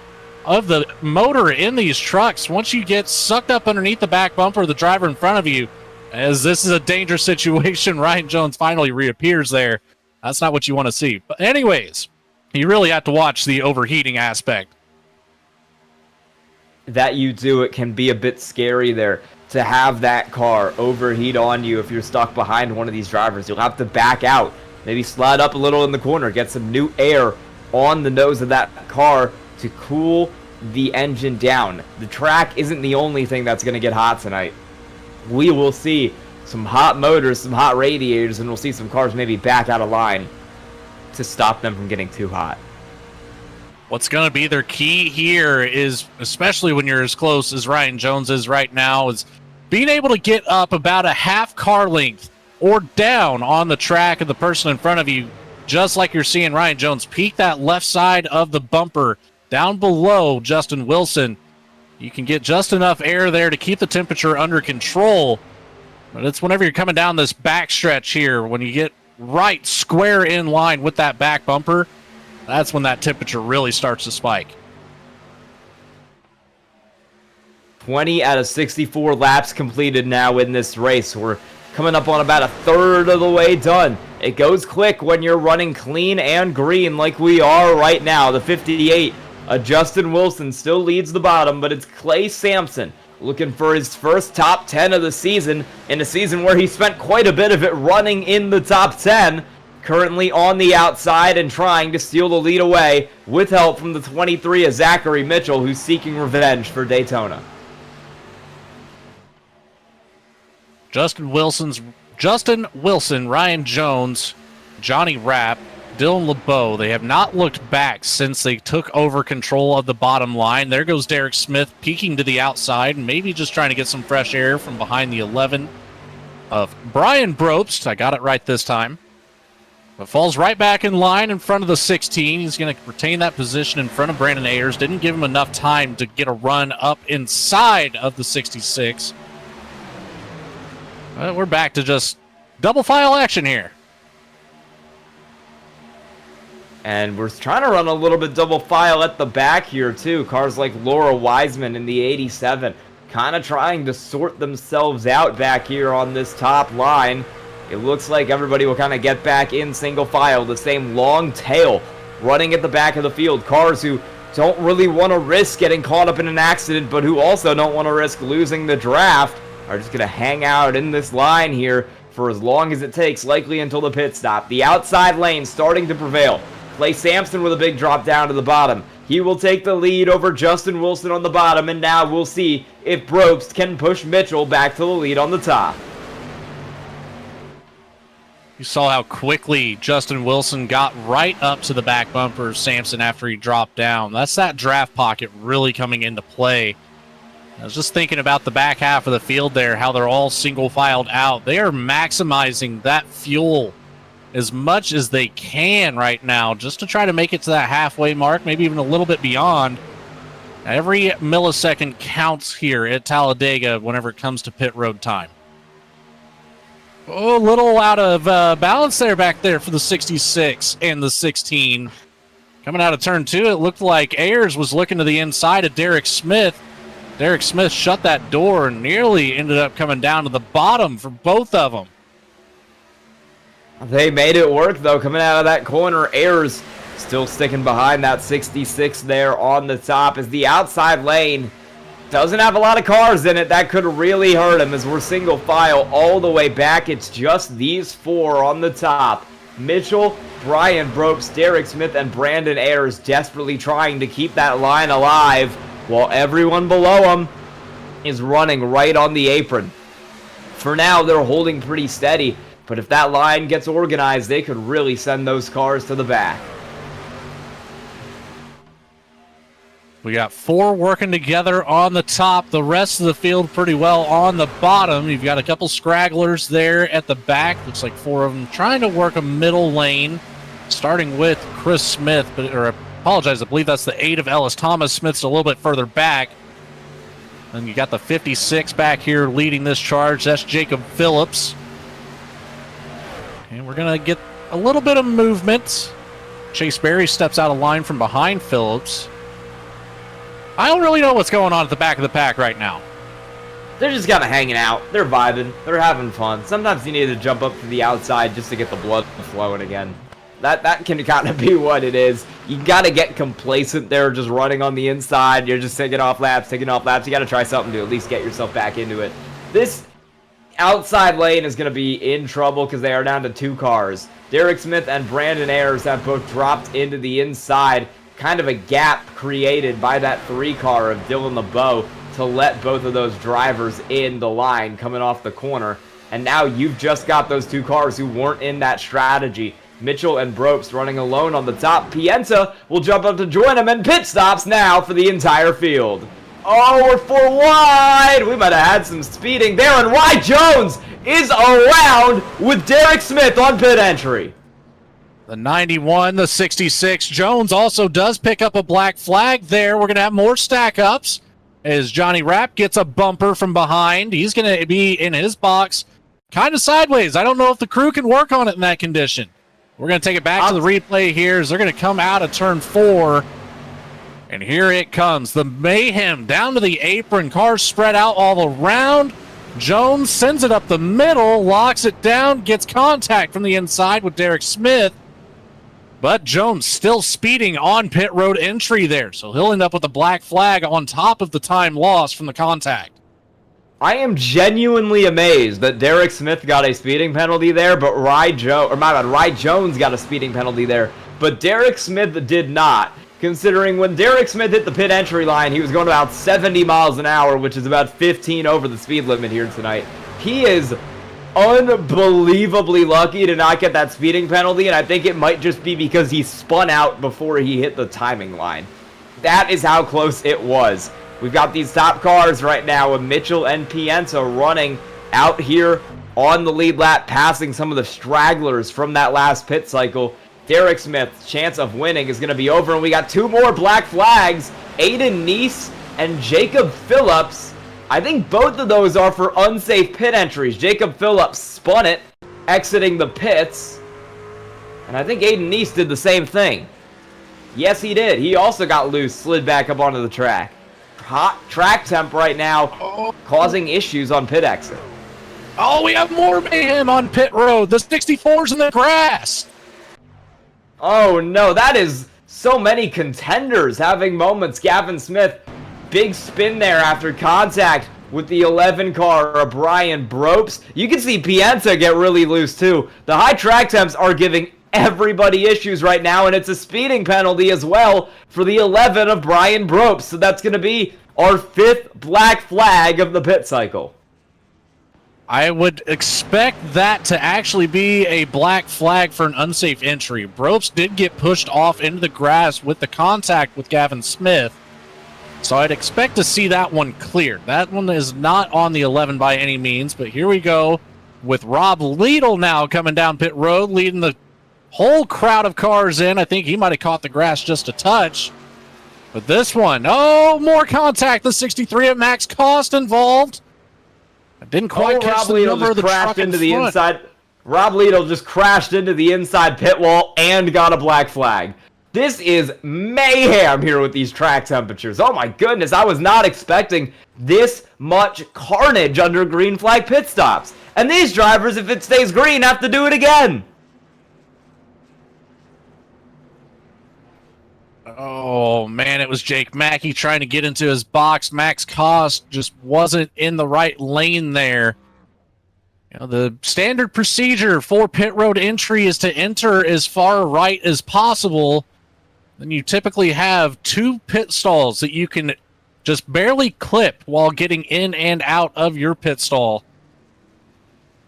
Speaker 3: of the motor in these trucks. Once you get sucked up underneath the back bumper of the driver in front of you, as this is a dangerous situation, Ryan Jones finally reappears there. That's not what you want to see. But anyways, you really have to watch the overheating aspect.
Speaker 2: That you do, it can be a bit scary there to have that car overheat on you if you're stuck behind one of these drivers. You'll have to back out, maybe slide up a little in the corner, get some new air on the nose of that car to cool the engine down. The track isn't the only thing that's going to get hot tonight. We will see some hot motors, some hot radiators, and we'll see some cars maybe back out of line to stop them from getting too hot.
Speaker 3: What's going to be their key here is, especially when you're as close as Ryan Jones is right now, is being able to get up about a half car length or down on the track of the person in front of you, just like you're seeing Ryan Jones peek that left side of the bumper down below Justin Wilson. You can get just enough air there to keep the temperature under control. But it's whenever you're coming down this back stretch here, when you get right square in line with that back bumper, that's when that temperature really starts to spike.
Speaker 2: 20 out of 64 laps completed now in this race. We're coming up on about a third of the way done. It goes quick when you're running clean and green like we are right now. The 58, Justin Wilson still leads the bottom, but it's Clay Sampson looking for his first top 10 of the season, in a season where he spent quite a bit of it running in the top 10. Currently on the outside and trying to steal the lead away with help from the 23 of Zachary Mitchell, who's seeking revenge for Daytona.
Speaker 3: Justin Wilson, Ryan Jones, Johnny Rapp, Dylan LeBeau, they have not looked back since they took over control of the bottom line. There goes Derek Smith peeking to the outside, maybe just trying to get some fresh air from behind the 11 of Brian Brobst. I got it right this time. But falls right back in line in front of the 16. He's going to retain that position in front of Brandon Ayers. Didn't give him enough time to get a run up inside of the 66. We're back to just double file action here.
Speaker 2: And we're trying to run a little bit double file at the back here, too. Cars like Laura Wiseman in the 87 kind of trying to sort themselves out back here on this top line. It looks like everybody will kind of get back in single file. The same long tail running at the back of the field. Cars who don't really want to risk getting caught up in an accident, but who also don't want to risk losing the draft, are just going to hang out in this line here for as long as it takes, likely until the pit stop. The outside lane starting to prevail. Clay Sampson with a big drop down to the bottom. He will take the lead over Justin Wilson on the bottom, and now we'll see if Brobst can push Mitchell back to the lead on the top.
Speaker 3: You saw how quickly Justin Wilson got right up to the back bumper of Sampson after he dropped down. That's that draft pocket really coming into play. I was just thinking about the back half of the field there, how they're all single filed out. They are maximizing that fuel as much as they can right now just to try to make it to that halfway mark, maybe even a little bit beyond. Every millisecond counts here at Talladega whenever it comes to pit road time. Oh, a little out of balance there back there for the 66 and the 16. Coming out of turn 2, it looked like Ayers was looking to the inside of Derek Smith. Derek Smith shut that door and nearly ended up coming down to the bottom for both of them.
Speaker 2: They made it work, though, coming out of that corner. Ayers still sticking behind that 66 there on the top, as the outside lane doesn't have a lot of cars in it. That could really hurt him as we're single file all the way back. It's just these four on the top. Mitchell, Brian Brobst, Derek Smith, and Brandon Ayers desperately trying to keep that line alive, while everyone below them is running right on the apron. For now, they're holding pretty steady, but if that line gets organized, they could really send those cars to the back.
Speaker 3: We got 4 working together on the top, the rest of the field pretty well on the bottom. You've got a couple scragglers there at the back. Looks like 4 of them trying to work a middle lane, starting with Chris Smith, I believe that's the 8 of Ellis Thomas. Smith's a little bit further back. Then you got the 56 back here leading this charge. That's Jacob Phillips. And we're going to get a little bit of movement. Chase Berry steps out of line from behind Phillips. I don't really know what's going on at the back of the pack right now.
Speaker 2: They're just kind of hanging out. They're vibing. They're having fun. Sometimes you need to jump up to the outside just to get the blood flowing again. That can kind of be what it is. You got to get complacent there, just running on the inside. You're just taking off laps. You got to try something to at least get yourself back into it. This outside lane is going to be in trouble because they are down to 2 cars. Derek Smith and Brandon Ayers have both dropped into the inside. Kind of a gap created by that 3 car of Dylan LeBeau to let both of those drivers in the line coming off the corner. And now you've just got those 2 cars who weren't in that strategy. Mitchell and Brobst running alone on the top. Pienta will jump up to join him, and pit stops now for the entire field. Oh, we're 4 wide. We might have had some speeding there, and Ryan Jones is around with Derek Smith on pit entry.
Speaker 3: The 91, the 66. Jones also does pick up a black flag there. We're going to have more stack-ups as Johnny Rapp gets a bumper from behind. He's going to be in his box kind of sideways. I don't know if the crew can work on it in that condition. We're going to take it back to the replay here as they're going to come out of turn 4. And here it comes. The mayhem down to the apron. Cars spread out all around. Jones sends it up the middle, locks it down, gets contact from the inside with Derek Smith. But Jones still speeding on pit road entry there. So he'll end up with a black flag on top of the time lost from the contact.
Speaker 2: I am genuinely amazed that Derek Smith got a speeding penalty there, but Rye Jones got a speeding penalty there, but Derek Smith did not. Considering when Derek Smith hit the pit entry line, he was going about 70 miles an hour, which is about 15 over the speed limit here tonight. He is unbelievably lucky to not get that speeding penalty, and I think it might just be because he spun out before he hit the timing line. That is how close it was. We've got these top cars right now with Mitchell and Pienta running out here on the lead lap, passing some of the stragglers from that last pit cycle. Derek Smith's chance of winning is going to be over, and we got 2 more black flags, Aiden Neese and Jacob Phillips. I think both of those are for unsafe pit entries. Jacob Phillips spun it, exiting the pits. And I think Aiden Neese did the same thing. Yes, he did. He also got loose, slid back up onto the track. Hot track temp right now, causing issues on pit exit.
Speaker 3: Oh, we have more mayhem on pit road. The 64's in the grass.
Speaker 2: Oh, no. That is so many contenders having moments. Gavin Smith, big spin there after contact with the 11 car of Brian Bropes. You can see Pienta get really loose too. The high track temps are giving everybody issues right now, and it's a speeding penalty as well for the 11 of Brian Bropes. So that's going to be our 5th black flag of the pit cycle.
Speaker 3: I would expect that to actually be a black flag for an unsafe entry. Bropes did get pushed off into the grass with the contact with Gavin Smith. So I'd expect to see that one clear. That one is not on the 11 by any means, but here we go with Rob Liedl now coming down pit road, leading the whole crowd of cars in. I think he might have caught the grass just a touch. But this one, oh, more contact. The 63 at max cost involved. I didn't quite catch the number of the truck into the inside.
Speaker 2: Rob Liedl just crashed into the inside pit wall and got a black flag. This is mayhem here with these track temperatures. Oh my goodness, I was not expecting this much carnage under green flag pit stops. And these drivers, if it stays green, have to do it again.
Speaker 3: Oh man, it was Jake Mackey trying to get into his box. Max Cost just wasn't in the right lane there. You know, the standard procedure for pit road entry is to enter as far right as possible. Then you typically have 2 pit stalls that you can just barely clip while getting in and out of your pit stall.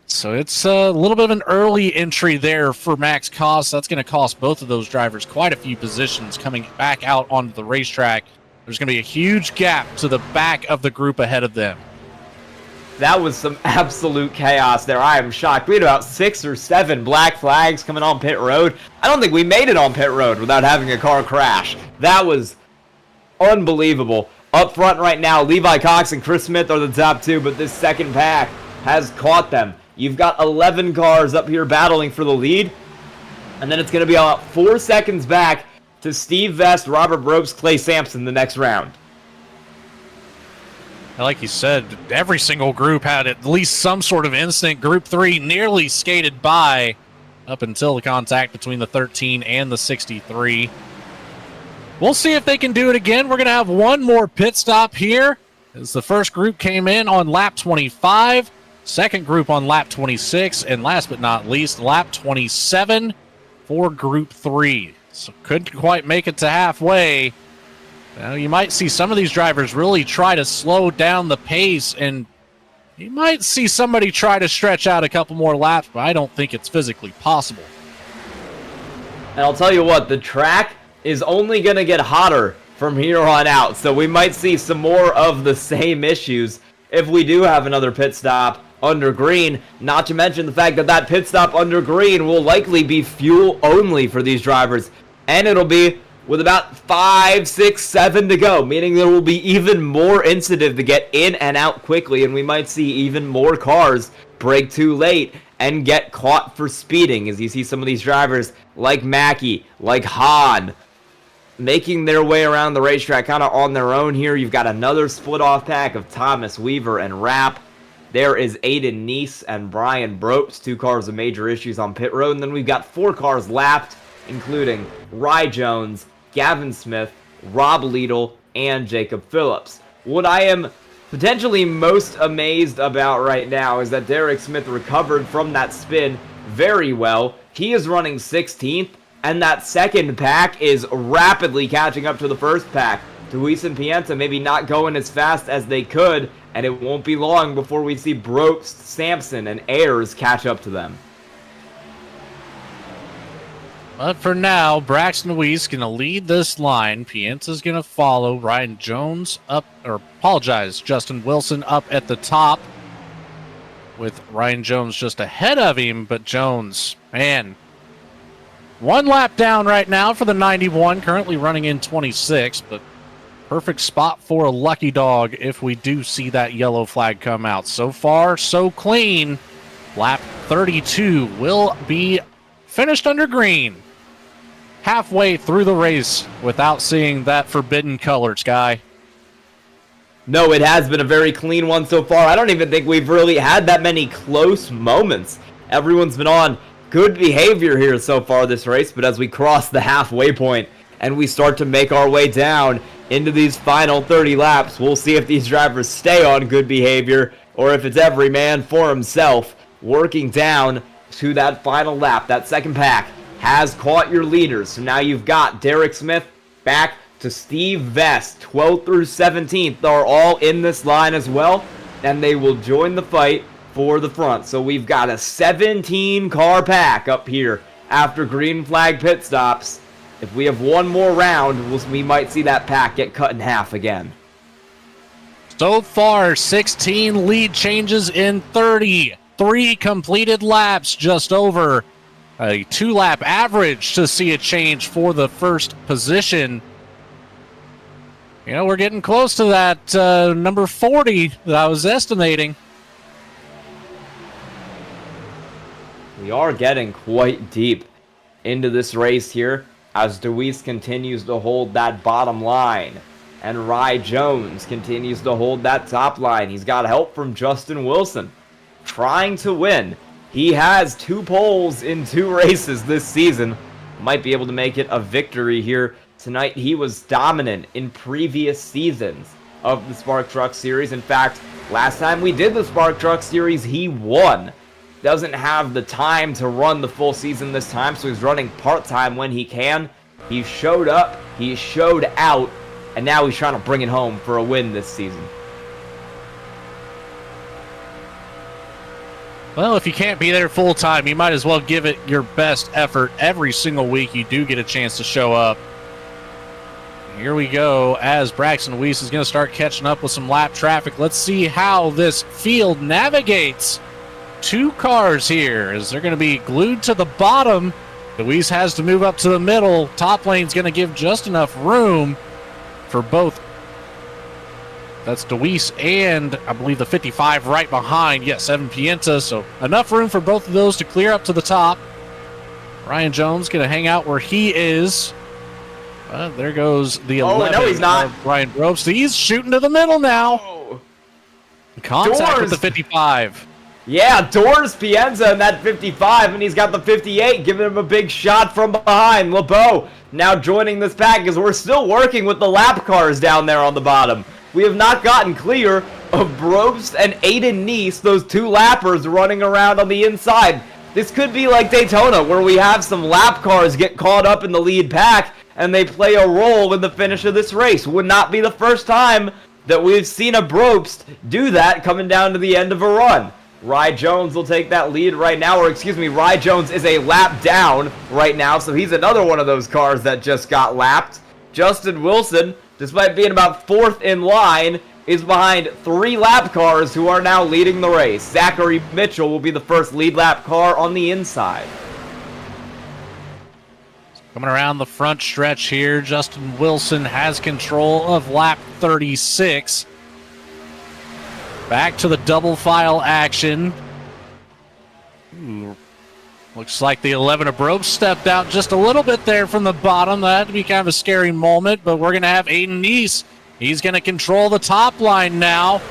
Speaker 3: So it's a little bit of an early entry there for Max Cost. That's going to cost both of those drivers quite a few positions coming back out onto the racetrack. There's going to be a huge gap to the back of the group ahead of them.
Speaker 2: That was some absolute chaos there. I am shocked. We had about 6 or 7 black flags coming on pit road. I don't think we made it on pit road without having a car crash. That was unbelievable. Up front right now, Levi Cox and Chris Smith are the top 2, but this second pack has caught them. You've got 11 cars up here battling for the lead, and then it's going to be about 4 seconds back to Steve Vest, Robert Bropes, Clay Sampson the next round.
Speaker 3: Like you said, every single group had at least some sort of incident. Group 3 nearly skated by up until the contact between the 13 and the 63. We'll see if they can do it again. We're going to have one more pit stop here as the first group came in on lap 25, second group on lap 26, and last but not least, lap 27 for Group 3. So couldn't quite make it to halfway. Now, you might see some of these drivers really try to slow down the pace, and you might see somebody try to stretch out a couple more laps, but I don't think it's physically possible.
Speaker 2: And I'll tell you what, the track is only going to get hotter from here on out, so we might see some more of the same issues if we do have another pit stop under green. Not to mention the fact that that pit stop under green will likely be fuel only for these drivers. And it'll be with about 5, 6, 7 to go, meaning there will be even more incentive to get in and out quickly, and we might see even more cars brake too late and get caught for speeding, as you see some of these drivers like Mackey, like Hahn, making their way around the racetrack kind of on their own here. You've got another split-off pack of Thomas Weaver and Rapp. There is Aiden Neese and Brian Brobst, 2 cars with major issues on pit road, and then we've got 4 cars lapped, including Rye Jones, Gavin Smith, Rob Liedl, and Jacob Phillips. What I am potentially most amazed about right now is that Derek Smith recovered from that spin very well. He is running 16th, and that second pack is rapidly catching up to the first pack. Deweese and Pienta maybe not going as fast as they could, and it won't be long before we see Brobst, Sampson, and Ayers catch up to them.
Speaker 3: But for now, Braxton Deweese going to lead this line. Pienta's going to follow. Ryan Jones Justin Wilson up at the top, with Ryan Jones just ahead of him. But Jones, man, 1 lap down right now for the 91, currently running in 26, but perfect spot for a lucky dog if we do see that yellow flag come out. So far, so clean. Lap 32 will be finished under green. Halfway through the race without seeing that forbidden color, Sky.
Speaker 2: No, it has been a very clean one so far. I don't even think we've really had that many close moments. Everyone's been on good behavior here so far this race, but as we cross the halfway point and we start to make our way down into these final 30 laps, we'll see if these drivers stay on good behavior or if it's every man for himself working down to that final lap. That second pack has caught your leaders. So now you've got Derek Smith back to Steve Vest. 12th through 17th are all in this line as well, and they will join the fight for the front. So we've got a 17-car pack up here after green flag pit stops. If we have one more round, we might see that pack get cut in half again.
Speaker 3: So far, 16 lead changes in 33 completed laps, just over a 2-lap average to see a change for the first position. You know, we're getting close to that number 40 that I was estimating.
Speaker 2: We are getting quite deep into this race here as Deweese continues to hold that bottom line and Rye Jones continues to hold that top line. He's got help from Justin Wilson trying to win. He has 2 poles in 2 races this season. Might be able to make it a victory here tonight. He was dominant in previous seasons of the Spark Truck Series. In fact, last time we did the Spark Truck Series, he won. Doesn't have the time to run the full season this time, so he's running part-time when he can. He showed up, he showed out, and now he's trying to bring it home for a win this season.
Speaker 3: Well, if you can't be there full-time, you might as well give it your best effort. Every single week you do get a chance to show up. Here we go as Braxton Weiss is going to start catching up with some lap traffic. Let's see how this field navigates. 2 cars here as they're going to be glued to the bottom. Deweese has to move up to the middle. Top lane's going to give just enough room for both. That's Deweese and I believe the 55 right behind. Yes, Evan Pienta. So enough room for both of those to clear up to the top. Ryan Jones going to hang out where he is. There goes the 11.
Speaker 2: No, he's not.
Speaker 3: Brian Brobst. He's shooting to the middle now. Oh. Contact with the 55.
Speaker 2: Yeah, Doors Pienza in that 55, and he's got the 58, giving him a big shot from behind. LeBeau now joining this pack as we're still working with the lap cars down there on the bottom. We have not gotten clear of Brobst and Aiden Neese, those 2 lappers running around on the inside. This could be like Daytona, where we have some lap cars get caught up in the lead pack, and they play a role in the finish of this race. Would not be the first time that we've seen a Brobst do that coming down to the end of a run. Rye Jones will take that lead right now, or excuse me, Rye Jones is a lap down right now, so he's another one of those cars that just got lapped. Justin Wilson, despite being about 4th in line, is behind 3 lap cars who are now leading the race. Zachary Mitchell will be the first lead lap car on the inside.
Speaker 3: Coming around the front stretch here, Justin Wilson has control of lap 36. Back to the double file action. Ooh, looks like the 11 of Brope stepped out just a little bit there from the bottom. That had to be kind of a scary moment, but we're going to have Aiden Neese. He's going to control the top line now.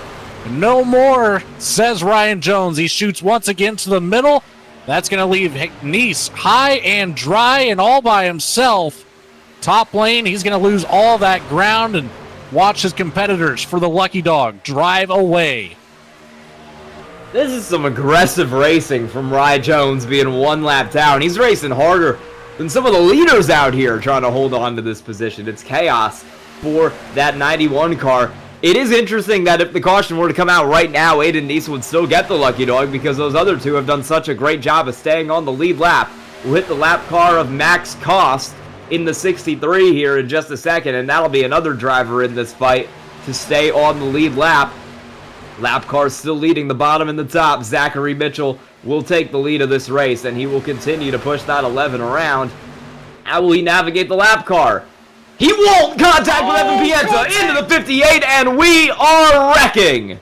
Speaker 3: No more, says Ryan Jones. He shoots once again to the middle. That's going to leave Neese high and dry and all by himself. Top lane, he's going to lose all that ground and watch his competitors for the Lucky Dog drive away.
Speaker 2: This is some aggressive racing from Ryan Jones being 1 lap down. He's racing harder than some of the leaders out here trying to hold on to this position. It's chaos for that 91 car. It is interesting that if the caution were to come out right now, Aiden Neese would still get the Lucky Dog because those other two have done such a great job of staying on the lead lap. We'll hit the lap car of Max Cost in the 63 here in just a second, and that'll be another driver in this fight to stay on the lead lap. Lap car still leading the bottom and the top. Zachary Mitchell will take the lead of this race, and he will continue to push that 11 around. How will he navigate the lap car? He won't contact with Evan Pienta into the 58, and we are wrecking.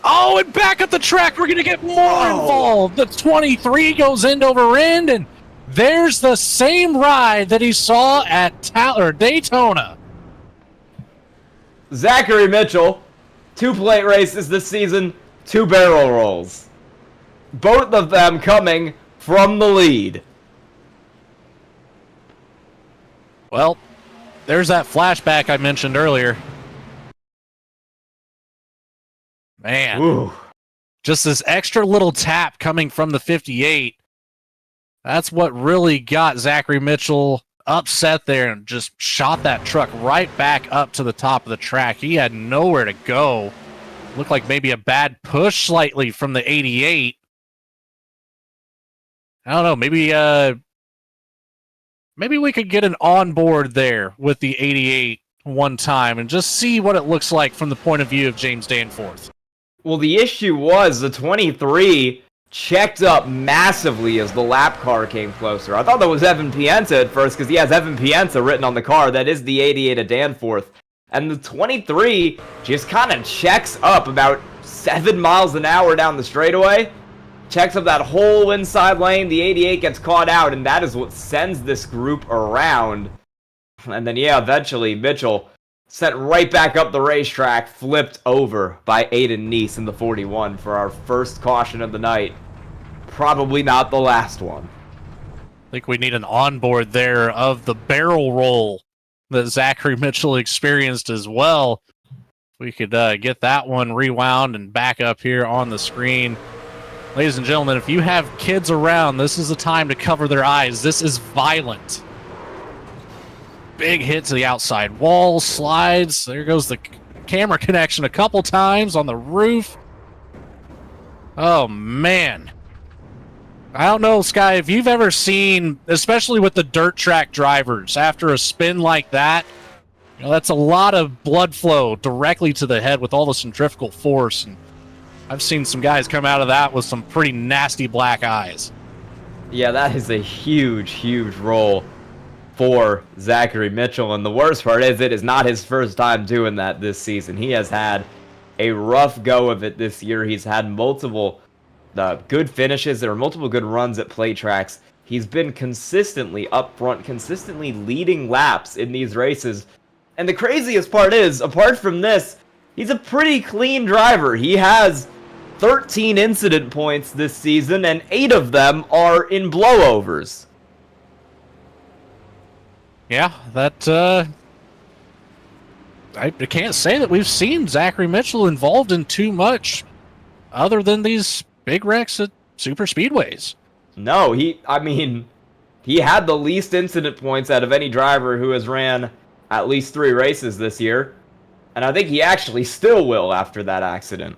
Speaker 3: Oh, and back up the track, we're going to get more involved. The 23 goes end over end, and there's the same ride that he saw at Daytona.
Speaker 2: Zachary Mitchell, 2 plate races this season, 2 barrel rolls. Both of them coming from the lead.
Speaker 3: Well, there's that flashback I mentioned earlier. Man,
Speaker 2: Ooh.
Speaker 3: Just this extra little tap coming from the 58. That's what really got Zachary Mitchell upset there and just shot that truck right back up to the top of the track. He had nowhere to go. Looked like maybe a bad push slightly from the 88. I don't know, maybe we could get an onboard there with the 88 one time and just see what it looks like from the point of view of James Danforth.
Speaker 2: Well, the issue was the 23 checked up massively as the lap car came closer. I thought that was Evan Pienta at first because he has Evan Pienta written on the car. That is the 88 of Danforth. And the 23 just kind of checks up about 7 miles an hour down the straightaway. Checks up that whole inside lane. The 88 gets caught out, and that is what sends this group around. And then, yeah, eventually Mitchell sent right back up the racetrack, flipped over by Aiden Neese in the 41 for our first caution of the night. Probably not the last one.
Speaker 3: I think we need an onboard there of the barrel roll that Zachary Mitchell experienced as well. We could get that one rewound and back up here on the screen. Ladies and gentlemen, if you have kids around, this is the time to cover their eyes. This is violent. Big hit to the outside wall, slides. There goes the camera connection a couple times on the roof. Oh, man. I don't know, Sky, if you've ever seen, especially with the dirt track drivers, after a spin like that, you know, that's a lot of blood flow directly to the head with all the centrifugal force. And I've seen some guys come out of that with some pretty nasty black eyes.
Speaker 2: Yeah, that is a huge, huge roll for Zachary Mitchell. And the worst part is it is not his first time doing that this season. He has had a rough go of it this year. He's had multiple good finishes. There are multiple good runs at play tracks. He's been consistently up front, consistently leading laps in these races. And the craziest part is, apart from this, he's a pretty clean driver. He has 13 incident points this season, and 8 of them are in blowovers.
Speaker 3: Yeah, that, I can't say that we've seen Zachary Mitchell involved in too much other than these big wrecks at super speedways.
Speaker 2: No, he had the least incident points out of any driver who has ran at least 3 races this year. And I think he actually still will after that accident.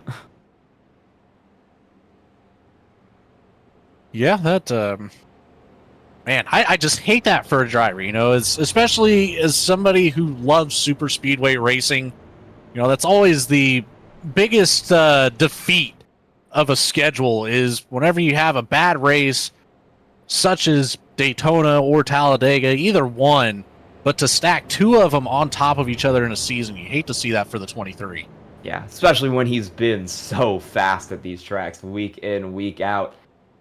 Speaker 3: Yeah, that, man, I just hate that for a driver, you know, especially as somebody who loves super speedway racing. That's always the biggest defeat of a schedule, is whenever you have a bad race, such as Daytona or Talladega, either one, but to stack two of them on top of each other in a season, you hate to see that for the 23.
Speaker 2: Yeah, especially when he's been so fast at these tracks week in, week out,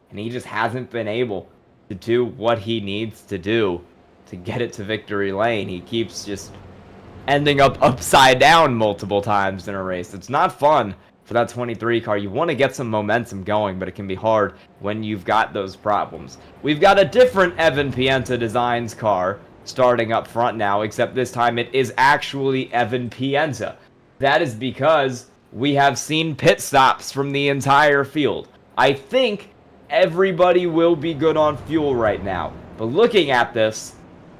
Speaker 2: and he just hasn't been able to do what he needs to do to get it to victory lane. He keeps just ending up upside down multiple times in a race. It's not fun for that 23 car. You want to get some momentum going, but it can be hard when you've got those problems. We've got a different Evan Pienta Designs car starting up front now, except this time it is actually Evan Pienta. That is because we have seen pit stops from the entire field. I think everybody will be good on fuel right now, but looking at this,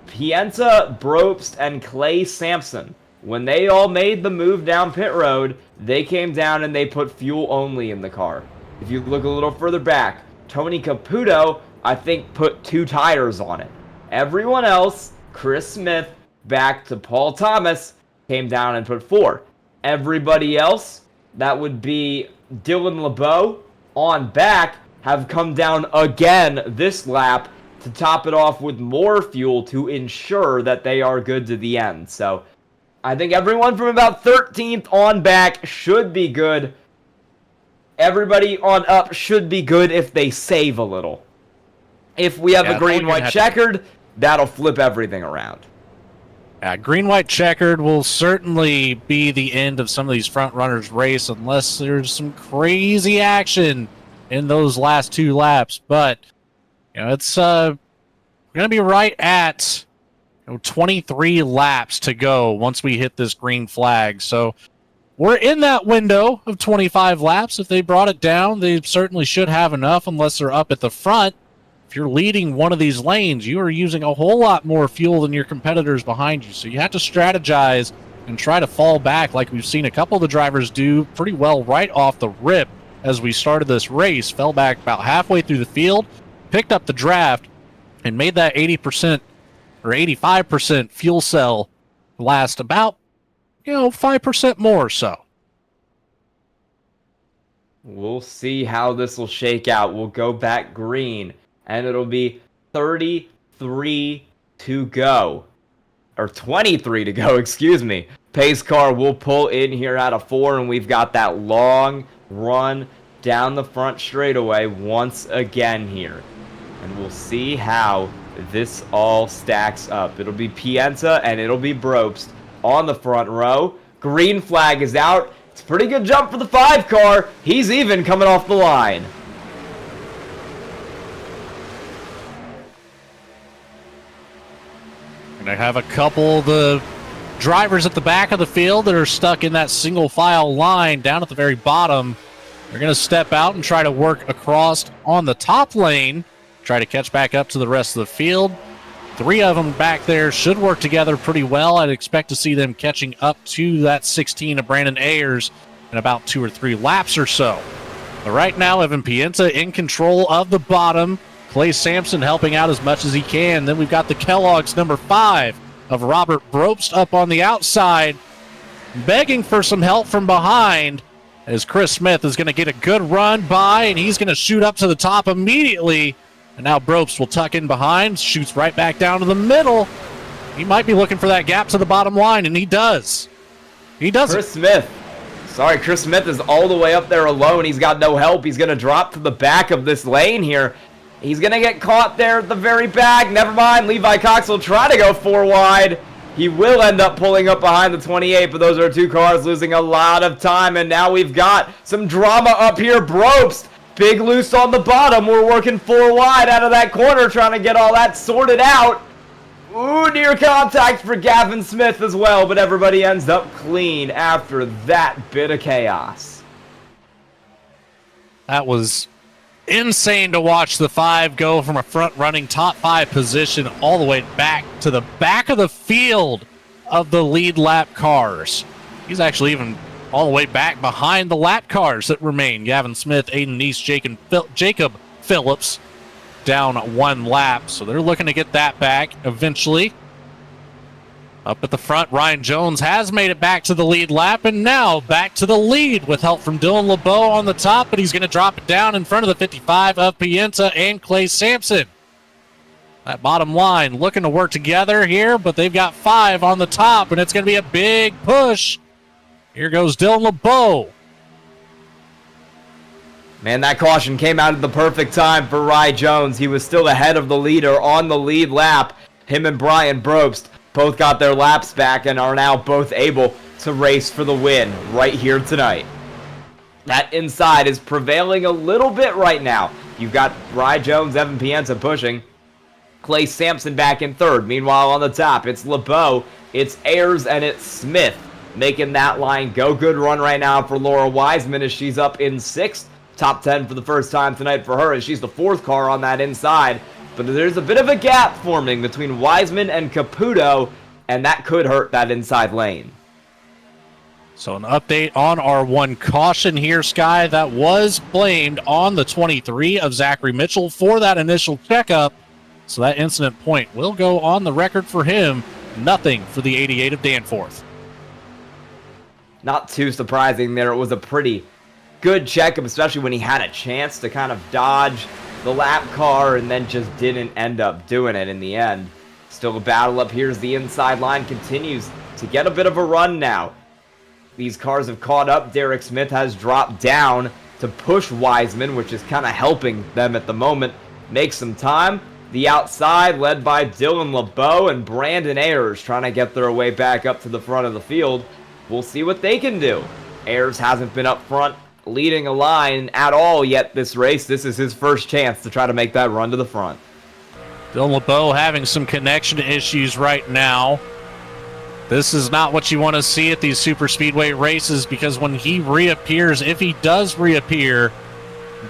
Speaker 2: Pienta, Brobst, and Clay Sampson, when they all made the move down pit road, they came down and they put fuel only in the car. If you look a little further back, Tony Caputo, I think, put 2 tires on it. Everyone else, Chris Smith, back to Paul Thomas, came down and put 4. Everybody else, that would be Dylan LeBeau, on back, have come down again this lap to top it off with more fuel to ensure that they are good to the end. So I think everyone from about 13th on back should be good. Everybody on up should be good if they save a little. If we have a green-white checkered, that'll flip everything around.
Speaker 3: Green-white checkered will certainly be the end of some of these front runners' race unless there's some crazy action in those last 2 laps. But it's going to be right at 23 laps to go once we hit this green flag. So we're in that window of 25 laps. If they brought it down, they certainly should have enough unless they're up at the front. If you're leading one of these lanes, you are using a whole lot more fuel than your competitors behind you. So you have to strategize and try to fall back like we've seen a couple of the drivers do pretty well right off the rip as we started this race. Fell back about halfway through the field, picked up the draft, and made that 80% or 85% fuel cell last about, 5% more or so.
Speaker 2: We'll see how this will shake out. We'll go back green, and it'll be 33 to go. Or 23 to go, excuse me. Pace car will pull in here out of 4, and we've got that long run down the front straightaway once again here. And we'll see how this all stacks up. It'll be Pienta and it'll be Brobst on the front row. Green flag is out. It's a pretty good jump for the 5 car. He's even coming off the line.
Speaker 3: And I have a couple of the drivers at the back of the field that are stuck in that single file line down at the very bottom. They're going to step out and try to work across on the top lane, try to catch back up to the rest of the field. 3 of them back there should work together pretty well. I'd expect to see them catching up to that 16 of Brandon Ayers in about 2 or 3 laps or so. But right now, Evan Pienta in control of the bottom. Clay Sampson helping out as much as he can. Then we've got the Kellogg's number 5 of Robert Brobst up on the outside, begging for some help from behind, as Chris Smith is going to get a good run by, and he's going to shoot up to the top immediately. And now Brobst will tuck in behind, shoots right back down to the middle. He might be looking for that gap to the bottom line, and he does. He does.
Speaker 2: Chris Smith. Sorry, Chris Smith is all the way up there alone. He's got no help. He's going to drop to the back of this lane here. He's going to get caught there at the very back. Never mind. Levi Cox will try to go 4 wide. He will end up pulling up behind the 28, but those are 2 cars losing a lot of time. And now we've got some drama up here. Brobst, big loose on the bottom. We're working 4 wide out of that corner, trying to get all that sorted out. Ooh, near contact for Gavin Smith as well, but everybody ends up clean after that bit of chaos.
Speaker 3: That was insane to watch the 5 go from a front-running top 5 position all the way back to the back of the field of the lead lap cars. He's actually even all the way back behind the lap cars that remain. Gavin Smith, Aiden Neese, Jacob Phillips down 1 lap, so they're looking to get that back eventually. Up at the front, Ryan Jones has made it back to the lead lap, and now back to the lead with help from Dylan LeBeau on the top, but he's going to drop it down in front of the 55 of Pienta and Clay Sampson. That bottom line looking to work together here, but they've got 5 on the top, and it's going to be a big push. Here goes Dylan LeBeau.
Speaker 2: Man, that caution came out at the perfect time for Ryan Jones. He was still ahead of the leader on the lead lap. Him and Brian Brobst both got their laps back and are now both able to race for the win right here tonight. That inside is prevailing a little bit right now. You've got Ryan Jones, Evan Pienta pushing. Clay Sampson back in third. Meanwhile, on the top, it's LeBeau, it's Ayers, and it's Smith making that line go. Good run right now for Laura Wiseman as she's up in 6th. Top 10 for the first time tonight for her as she's the 4th car on that inside. But there's a bit of a gap forming between Wiseman and Caputo, and that could hurt that inside lane.
Speaker 3: So an update on our one caution here, Sky, that was blamed on the 23 of Zachary Mitchell for that initial checkup. So that incident point will go on the record for him. Nothing for the 88 of Danforth.
Speaker 2: Not too surprising there. It was a pretty good checkup, especially when he had a chance to kind of dodge the lap car and then just didn't end up doing it in the end. Still a battle up here as the inside line continues to get a bit of a run now. These cars have caught up. Derek Smith has dropped down to push Wiseman, which is kind of helping them at the moment make some time. The outside led by Dylan LeBeau and Brandon Ayers trying to get their way back up to the front of the field. We'll see what they can do. Ayers hasn't been up front leading a line at all yet this race. This is his first chance to try to make that run to the front.
Speaker 3: Dylan LeBeau having some connection issues right now. This is not what you want to see at these super speedway races, because when he reappears, if he does reappear,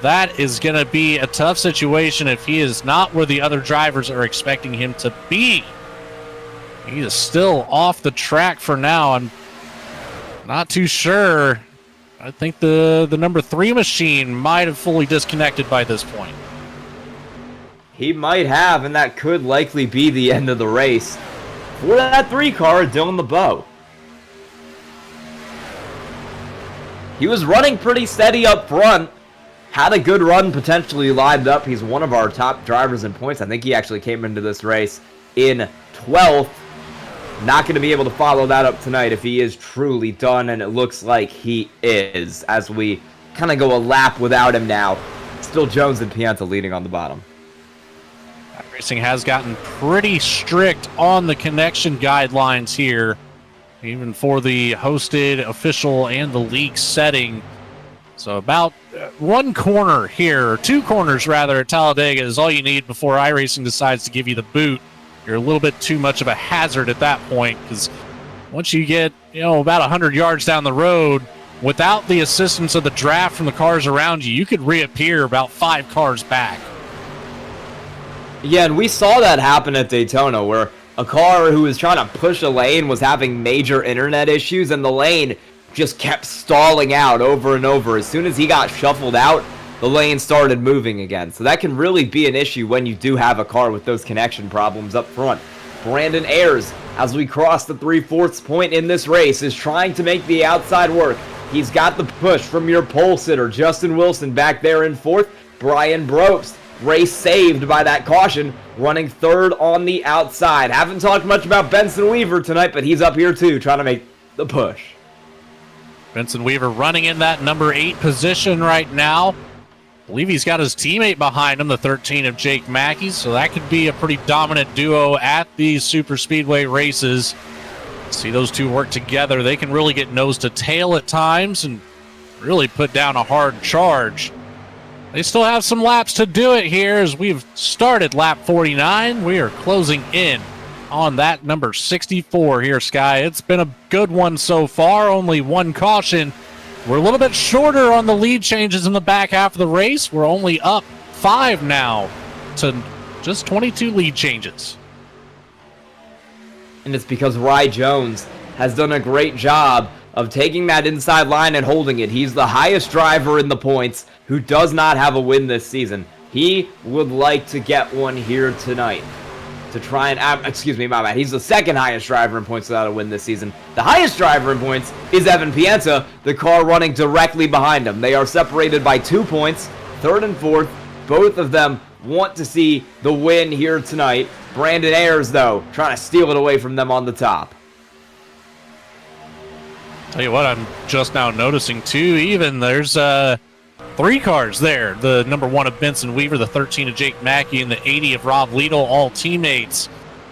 Speaker 3: that is going to be a tough situation if he is not where the other drivers are expecting him to be. He is still off the track for now. I'm not too sure. I think the number 3 machine might have fully disconnected by this point.
Speaker 2: He might have, and that could likely be the end of the race for that 3 car, Dylan LeBeau. He was running pretty steady up front. Had a good run potentially lined up. He's one of our top drivers in points. I think he actually came into this race in 12th. Not going to be able to follow that up tonight if he is truly done, and it looks like he is as we kind of go a lap without him now. Still Jones and Pienta leading on the bottom.
Speaker 3: Racing has gotten pretty strict on the connection guidelines here, even for the hosted, official, and the league setting. So about 1 corner here, or 2 corners rather, at Talladega is all you need before iRacing decides to give you the boot. You're a little bit too much of a hazard at that point, because once you get, about 100 yards down the road, without the assistance of the draft from the cars around you, you could reappear about 5 cars back.
Speaker 2: Yeah, and we saw that happen at Daytona, where a car who was trying to push a lane was having major internet issues, and the lane just kept stalling out over and over. As soon as he got shuffled out, the lane started moving again. So that can really be an issue when you do have a car with those connection problems up front. Brandon Ayers, as we cross the 3/4 point in this race, is trying to make the outside work. He's got the push from your pole sitter, Justin Wilson, back there in 4th. Brian Brobst, race saved by that caution, running 3rd on the outside. Haven't talked much about Benson Weaver tonight, but he's up here too, trying to make the push.
Speaker 3: Benson Weaver running in that number 8 position right now. I believe he's got his teammate behind him, the 13 of Jake Mackey, so that could be a pretty dominant duo at these super speedway races. See those two work together. They can really get nose to tail at times and really put down a hard charge. They still have some laps to do it here as we've started lap 49. We are closing in on that number 64 here, Sky. It's been a good one so far, only 1 caution. We're a little bit shorter on the lead changes in the back half of the race. We're only up 5 now to just 22 lead changes.
Speaker 2: And it's because Rye Jones has done a great job of taking that inside line and holding it. He's the highest driver in the points who does not have a win this season. He would like to get one here tonight. to try and, excuse me, my bad. He's the second highest driver in points without a win this season. The highest driver in points is Evan Pienta, the car running directly behind him. They are separated by 2 points, third and fourth. Both of them want to see the win here tonight. Brandon Ayers, though, trying to steal it away from them on the top.
Speaker 3: Tell you what, I'm just now noticing, too, even there's 3 cars there. The number 1 of Benson Weaver, the 13 of Jake Mackey, and the 80 of Rob Liedl, all teammates.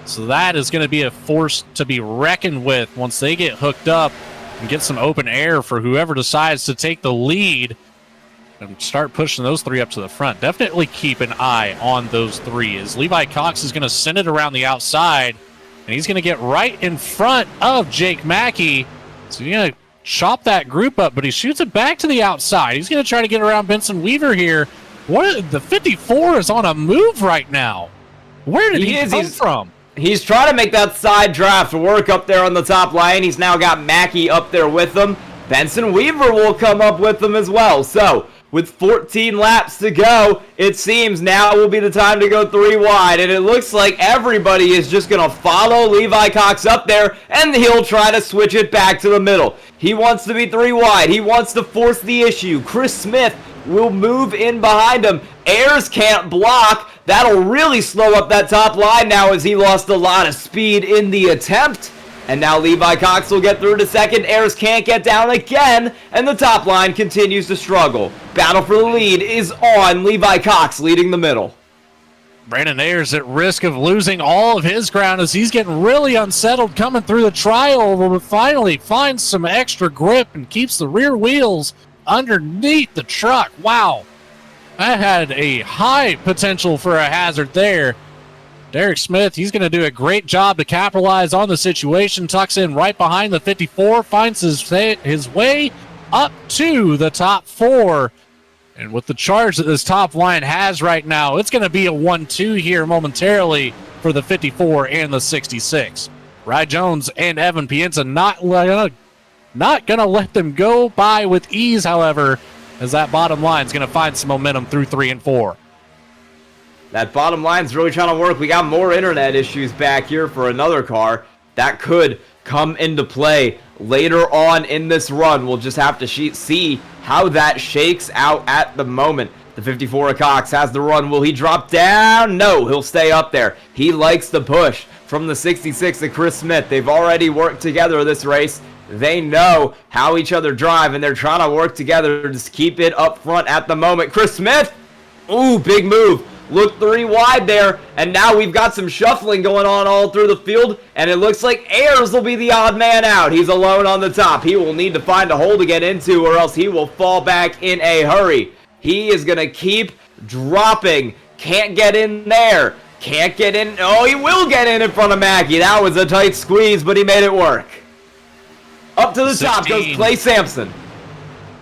Speaker 3: So that is going to be a force to be reckoned with once they get hooked up and get some open air for whoever decides to take the lead and start pushing those 3 up to the front. Definitely keep an eye on those 3 as Levi Cox is going to send it around the outside, and he's going to get right in front of Jake Mackey. So he's going to chop that group up, but he shoots it back to the outside. He's going to try to get around Benson Weaver here. The 54 is on a move right now. Where did he come from?
Speaker 2: He's trying to make that side draft work up there on the top line. He's now got Mackey up there with him. Benson Weaver will come up with him as well. So, with 14 laps to go, it seems now will be the time to go 3 wide. And it looks like everybody is just going to follow Levi Cox up there, and he'll try to switch it back to the middle. He wants to be 3 wide. He wants to force the issue. Chris Smith will move in behind him. Ayers can't block. That'll really slow up that top line now as he lost a lot of speed in the attempt. And now Levi Cox will get through to second. Ayers can't get down again, and the top line continues to struggle. Battle for the lead is on. Levi Cox leading the middle.
Speaker 3: Brandon Ayers at risk of losing all of his ground as he's getting really unsettled coming through the trioval, but finally finds some extra grip and keeps the rear wheels underneath the truck. Wow. That had a high potential for a hazard there. Derek Smith, he's going to do a great job to capitalize on the situation. Tucks in right behind the 54, finds his way up to the top 4. And with the charge that this top line has right now, it's going to be a 1-2 here momentarily for the 54 and the 66. Rye Jones and Evan Pienta not going to let them go by with ease, however, as that bottom line is going to find some momentum through 3 and 4.
Speaker 2: That bottom line's really trying to work. We got more internet issues back here for another car. That could come into play later on in this run. We'll just have to see how that shakes out at the moment. The 54 of Cox has the run. Will he drop down? No, he'll stay up there. He likes the push from the 66 of Chris Smith. They've already worked together this race. They know how each other drive, and they're trying to work together to keep it up front at the moment. Chris Smith, ooh, big move. Look 3 wide there, and now we've got some shuffling going on all through the field, and it looks like Ayers will be the odd man out. He's alone on the top. He will need to find a hole to get into, or else he will fall back in a hurry. He is going to keep dropping. Can't get in there. Can't get in. Oh, he will get in front of Mackey. That was a tight squeeze, but he made it work. Up to the 16. Top goes Clay Sampson.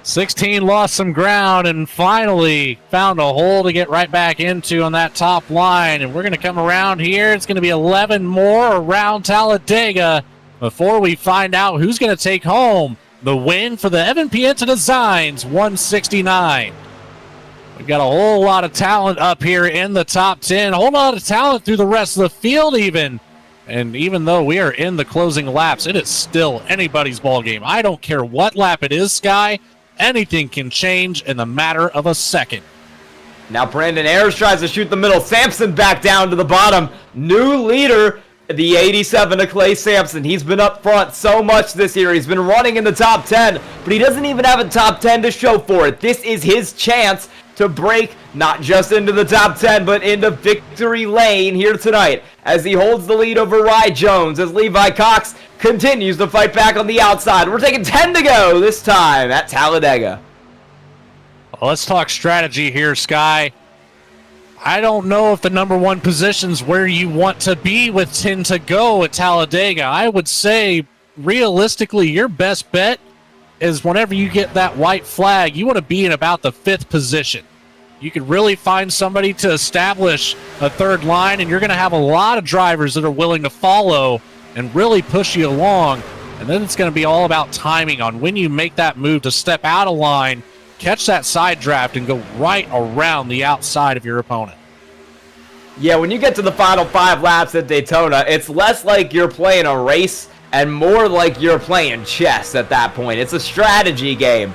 Speaker 3: 16 lost some ground and finally found a hole to get right back into on that top line. And we're going to come around here. It's going to be 11 more around Talladega before we find out who's going to take home the win for the Evan Pienta Designs 169. We've got a whole lot of talent up here in the top 10. A whole lot of talent through the rest of the field even. And even though we are in the closing laps, it is still anybody's ball game. I don't care what lap it is, Sky. Anything can change in the matter of a second.
Speaker 2: Now Brandon Ayers tries to shoot the middle. Sampson back down to the bottom. New leader, the 87 of Clay Sampson. He's been up front so much this year. He's been running in the top 10, but he doesn't even have a top 10 to show for it. This is his chance to break not just into the top 10, but into victory lane here tonight as he holds the lead over Rye Jones as Levi Cox continues to fight back on the outside. We're taking 10 to go this time at Talladega.
Speaker 3: Well, let's talk strategy here, Sky. I don't know if the number 1 position's where you want to be with 10 to go at Talladega. I would say, realistically, your best bet is whenever you get that white flag, you want to be in about the 5th position. You could really find somebody to establish a third line, and you're going to have a lot of drivers that are willing to follow and really push you along. And then it's going to be all about timing on when you make that move to step out of line, catch that side draft, and go right around the outside of your opponent.
Speaker 2: Yeah, when you get to the final 5 laps at Daytona, it's less like you're playing a race and more like you're playing chess at that point. It's a strategy game.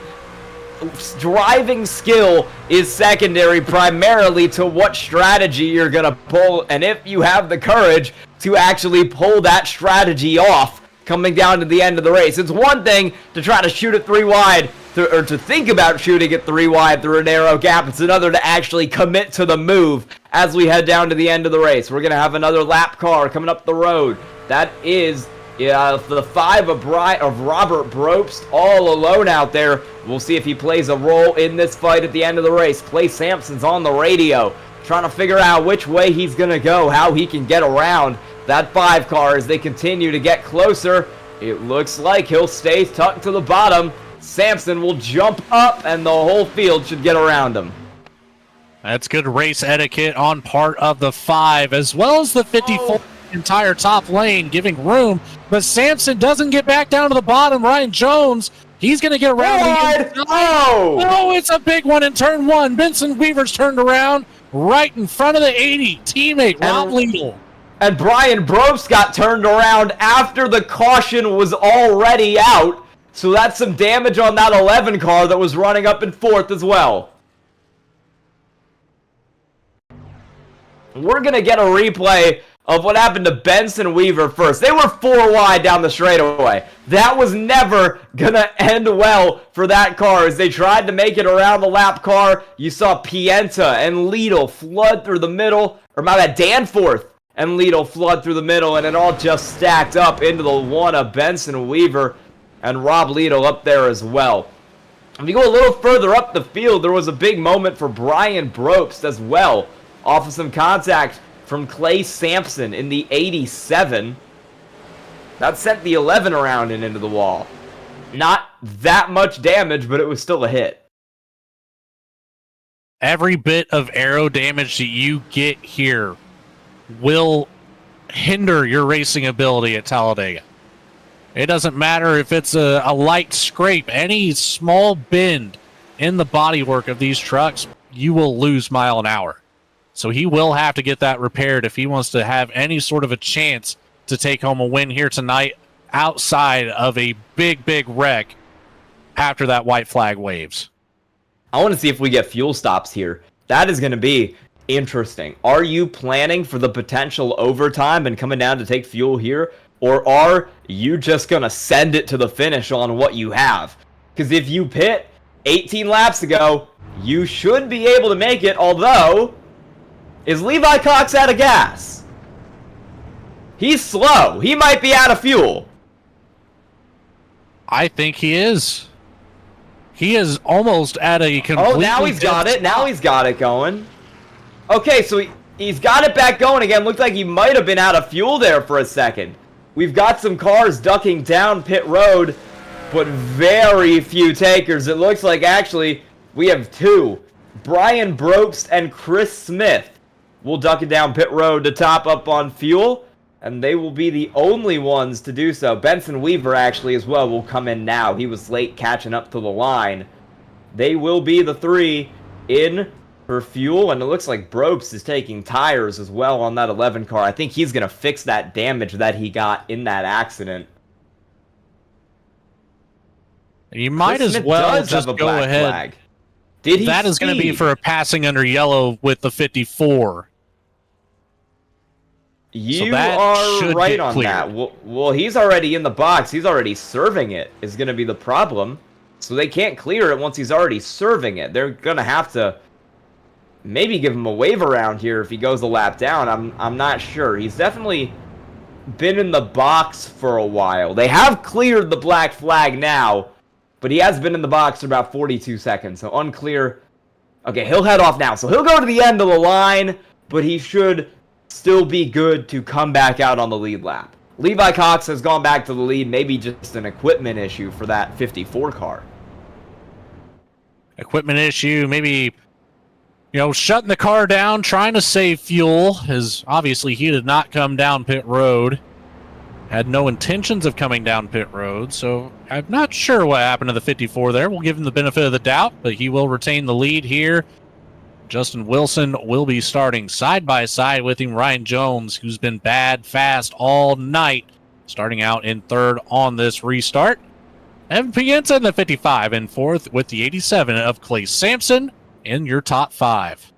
Speaker 2: Driving skill is secondary primarily to what strategy you're going to pull, and if you have the courage to actually pull that strategy off coming down to the end of the race. It's one thing to try to shoot it 3 wide, or to think about shooting it 3 wide through a narrow gap. It's another to actually commit to the move as we head down to the end of the race. We're going to have another lap car coming up the road. That is the 5 of Robert Brobst all alone out there. We'll see if he plays a role in this fight at the end of the race. Clay Sampson's on the radio trying to figure out which way he's going to go, how he can get around that 5 car as they continue to get closer. It looks like he'll stay tucked to the bottom. Sampson will jump up, and the whole field should get around him.
Speaker 3: That's good race etiquette on part of the 5, as well as the 54 entire top lane, giving room. But Sampson doesn't get back down to the bottom. Ryan Jones, he's going to get around. Oh, it's a big one in turn 1. Benson Weaver's turned around right in front of the 80 teammate, Rob Lidl.
Speaker 2: And Brian Brobst got turned around after the caution was already out. So that's some damage on that 11 car that was running up in 4th as well. We're going to get a replay of what happened to Benson Weaver first. They were 4 wide down the straightaway. That was never going to end well for that car as they tried to make it around the lap car. You saw Pienta and Lidl flood through the middle. Or my bad, Danforth and Lidl flood through the middle, and it all just stacked up into the one of Benson Weaver and Rob Lidl up there as well. If you go a little further up the field, there was a big moment for Brian Brobst as well, off of some contact from Clay Sampson in the 87. That sent the 11 around and into the wall. Not that much damage, but it was still a hit.
Speaker 3: Every bit of aero damage that you get here will hinder your racing ability at Talladega. It doesn't matter if it's a light scrape, any small bend in the bodywork of these trucks, you will lose mile an hour. So he will have to get that repaired if he wants to have any sort of a chance to take home a win here tonight outside of a big, big wreck after that white flag waves.
Speaker 2: I want to see if we get fuel stops here. That is going to be interesting. Are you planning for the potential overtime and coming down to take fuel here? Or are you just going to send it to the finish on what you have? Because if you pit 18 laps ago, you should be able to make it, although, is Levi Cox out of gas? He's slow. He might be out of fuel.
Speaker 3: I think he is. He is almost at a completely...
Speaker 2: Oh, now he's got it. Now he's got it going. Okay, so he's got it back going again. Looked like he might have been out of fuel there for a second. We've got some cars ducking down pit road, but very few takers. It looks like actually we have 2. Brian Brobst and Chris Smith will duck it down pit road to top up on fuel, and they will be the only ones to do so. Benson Weaver actually as well will come in now. He was late catching up to the line. They will be the 3 in for fuel, and it looks like Brobst is taking tires as well on that 11 car. I think he's going to fix that damage that he got in that accident.
Speaker 3: You might as well just go ahead.
Speaker 2: Flag. Did he
Speaker 3: That is going to be for a passing under yellow with the 54.
Speaker 2: You are right on that. Well, he's already in the box. He's already serving it is going to be the problem. So they can't clear it once he's already serving it. They're going to have to maybe give him a wave around here if he goes a lap down. I'm not sure. He's definitely been in the box for a while. They have cleared the black flag now, but he has been in the box for about 42 seconds. So unclear. Okay, he'll head off now. So he'll go to the end of the line, but he should still be good to come back out on the lead lap. Levi Cox has gone back to the lead. Maybe just an equipment issue for that 54 car.
Speaker 3: Equipment issue, maybe... shutting the car down, trying to save fuel, as obviously he did not come down pit road. Had no intentions of coming down pit road, so I'm not sure what happened to the 54 there. We'll give him the benefit of the doubt, but he will retain the lead here. Justin Wilson will be starting side by side with him. Ryan Jones, who's been bad fast all night, starting out in third on this restart. Evan Pienta in the 55 in fourth with the 87 of Clay Sampson in your top five.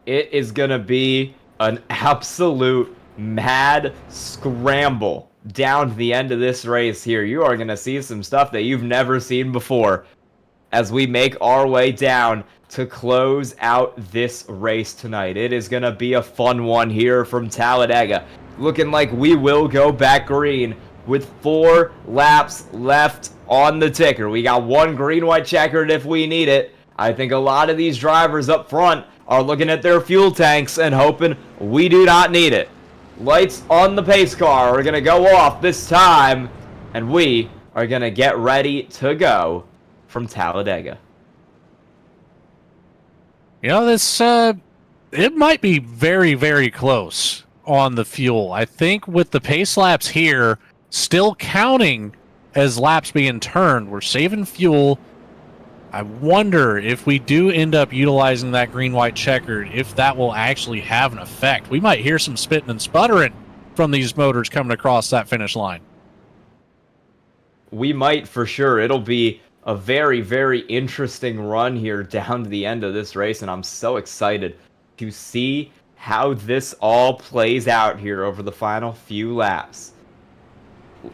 Speaker 2: It is going to be an absolute mad scramble down to the end of this race here. You are going to see some stuff that you've never seen before as we make our way down to close out this race tonight. It is going to be a fun one here from Talladega. Looking like we will go back green with 4 laps left on the ticker. We got 1 green-white checkered if we need it. I think a lot of these drivers up front are looking at their fuel tanks and hoping we do not need it. Lights on the pace car are going to go off this time, and we are going to get ready to go from Talladega.
Speaker 3: You know, this it might be very, very close on the fuel. I think with the pace laps here still counting as laps being turned, we're saving fuel. I wonder if we do end up utilizing that green-white checkered, if that will actually have an effect. We might hear some spitting and sputtering from these motors coming across that finish line.
Speaker 2: We might for sure. It'll be a very, very interesting run here down to the end of this race, and I'm so excited to see how this all plays out here over the final few laps.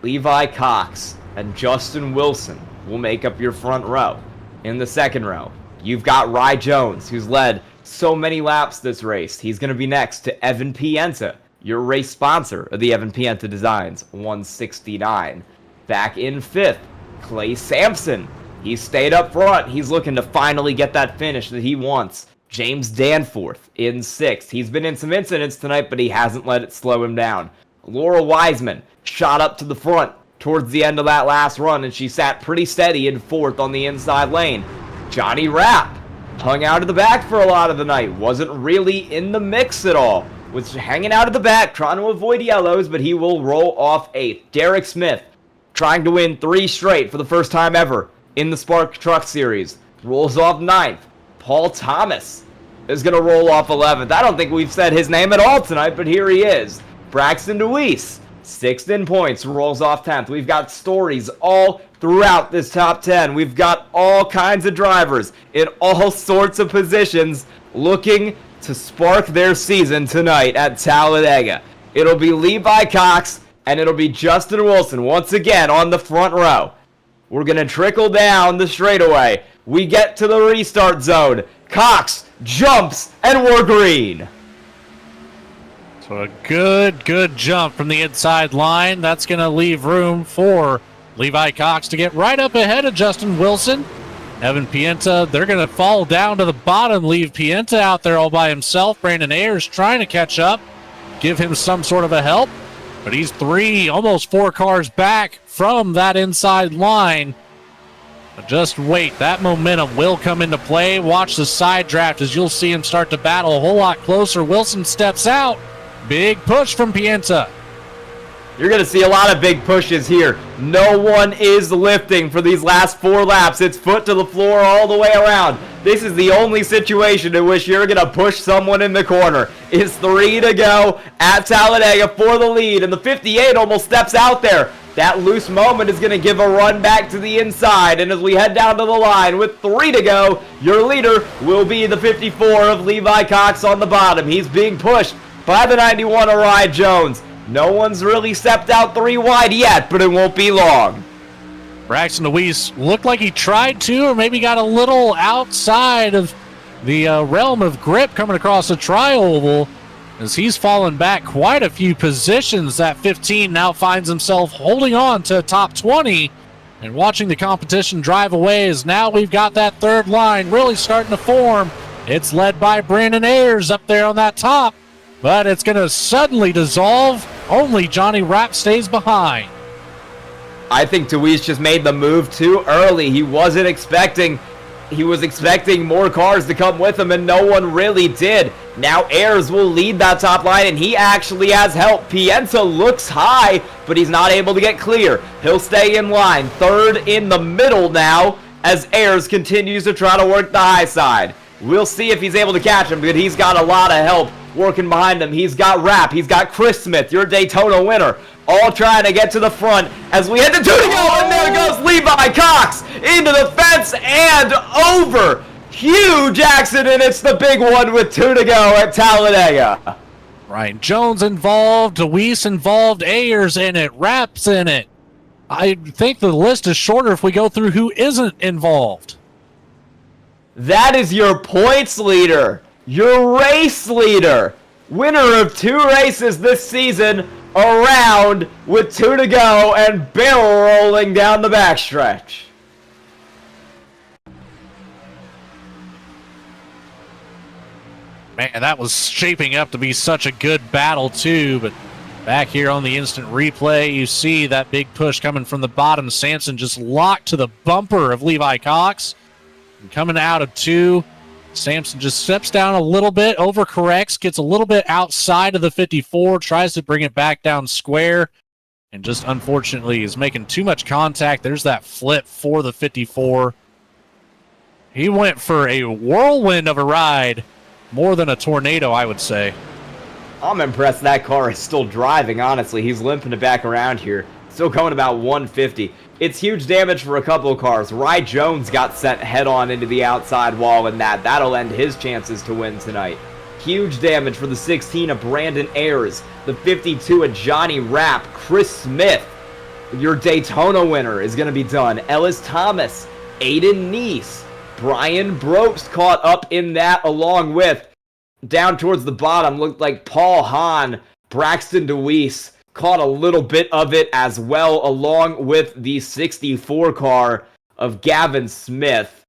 Speaker 2: Levi Cox and Justin Wilson will make up your front row. In the second row, you've got Ryan Jones, who's led so many laps this race. He's going to be next to Evan Pienta, your race sponsor of the Evan Pienta Designs, 169. Back in fifth, Clay Sampson. He stayed up front. He's looking to finally get that finish that he wants. James Danforth in sixth. He's been in some incidents tonight, but he hasn't let it slow him down. Laura Wiseman shot up to the front towards the end of that last run, and she sat pretty steady in fourth on the inside lane. Johnny Rapp hung out of the back for a lot of the night. Wasn't really in the mix at all. Was hanging out of the back, trying to avoid yellows, but he will roll off eighth. Derek Smith trying to win 3 straight for the first time ever in the Spark Truck Series. Rolls off 9th. Paul Thomas is going to roll off 11th. I don't think we've said his name at all tonight, but here he is. Braxton DeWeese, 6th in points, rolls off 10th. We've got stories all throughout this top 10. We've got all kinds of drivers in all sorts of positions looking to spark their season tonight at Talladega. It'll be Levi Cox and it'll be Justin Wilson once again on the front row. We're going to trickle down the straightaway. We get to the restart zone. Cox jumps, and we're green.
Speaker 3: So a good jump from the inside line. That's going to leave room for Levi Cox to get right up ahead of Justin Wilson. Evan Pienta, they're going to fall down to the bottom, leave Pienta out there all by himself. Brandon Ayers trying to catch up, give him some sort of a help. But he's 3, almost 4 cars back from that inside line. But just wait, that momentum will come into play. Watch the side draft as you'll see him start to battle a whole lot closer. Wilson steps out. Big push from Pienta.
Speaker 2: You're going to see a lot of big pushes here. No one is lifting for these last 4 laps. It's foot to the floor all the way around. This is the only situation in which you're going to push someone in the corner. It's 3 to go at Talladega for the lead, and the 58 almost steps out there. That loose moment is going to give a run back to the inside, and as we head down to the line with 3 to go, your leader will be the 54 of Levi Cox on the bottom. He's being pushed by the 91 of Ryan Jones. No one's really stepped out 3 wide yet, but it won't be long.
Speaker 3: Braxton DeWeese looked like he tried to, or maybe got a little outside of the realm of grip coming across the tri-oval, as he's fallen back quite a few positions. That 15 now finds himself holding on to top 20 and watching the competition drive away, as now we've got that third line really starting to form. It's led by Brandon Ayers up there on that top, but it's going to suddenly dissolve. Only Johnny Rapp stays behind.
Speaker 2: I think DeWeese just made the move too early. He was expecting more cars to come with him, and no one really did. Now Ayers will lead that top line, and he actually has help. Pienta looks high, but he's not able to get clear. He'll stay in line. 3rd in the middle now as Ayers continues to try to work the high side. We'll see if he's able to catch him, but he's got a lot of help working behind him. He's got Rapp, he's got Chris Smith, your Daytona winner, all trying to get to the front as we head to 2 to go, and there goes Levi Cox into the fence and over. Huge accident, it's the big one with 2 to go at Talladega.
Speaker 3: Ryan Jones involved, DeWeese involved, Ayers in it, Rapp's in it. I think the list is shorter if we go through who isn't involved.
Speaker 2: That is your points leader, your race leader, winner of 2 races this season, around with 2 to go and barrel rolling down the backstretch.
Speaker 3: Man, that was shaping up to be such a good battle too, but back here on the instant replay, you see that big push coming from the bottom. Sampson just locked to the bumper of Levi Cox. And coming out of 2, Sampson just steps down a little bit, overcorrects, gets a little bit outside of the 54, tries to bring it back down square, and just unfortunately is making too much contact. There's that flip for the 54. He went for a whirlwind of a ride, more than a tornado, I would say.
Speaker 2: I'm impressed that car is still driving, honestly. He's limping it back around here. Still going about 150. It's huge damage for a couple of cars. Rye Jones got sent head-on into the outside wall in that. That'll end his chances to win tonight. Huge damage for the 16 of Brandon Ayers. The 52 of Johnny Rapp. Chris Smith, your Daytona winner, is going to be done. Ellis Thomas, Aiden Neese, Brian Brobst caught up in that, along with, down towards the bottom, looked like Paul Hahn, Braxton DeWeese, caught a little bit of it as well, along with the 64 car of Gavin Smith.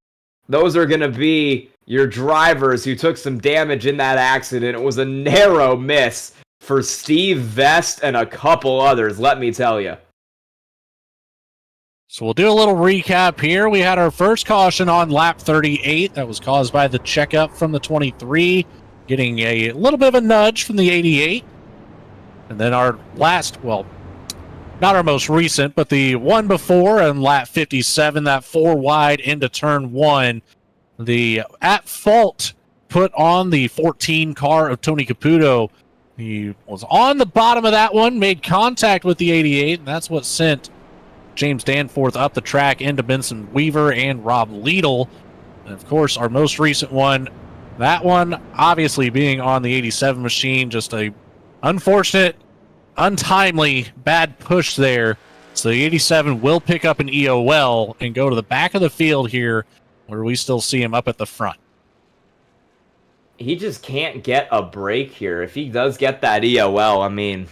Speaker 2: Those are going to be your drivers who took some damage in that accident. It was a narrow miss for Steve Vest and a couple others, let me tell you.
Speaker 3: So we'll do a little recap here. We had our first caution on lap 38. That was caused by the checkup from the 23, getting a little bit of a nudge from the 88. And then our last, well, not our most recent, but the one before on lap 57, that 4 wide into turn 1. The at fault put on the 14 car of Tony Caputo. He was on the bottom of that one, made contact with the 88, and that's what sent James Danforth up the track into Benson Weaver and Rob Liedl. And of course, our most recent one, that one obviously being on the 87 machine, just a unfortunate, untimely, bad push there. So the 87 will pick up an EOL and go to the back of the field here, where we still see him up at the front.
Speaker 2: He just can't get a break here. If he does get that EOL, I mean,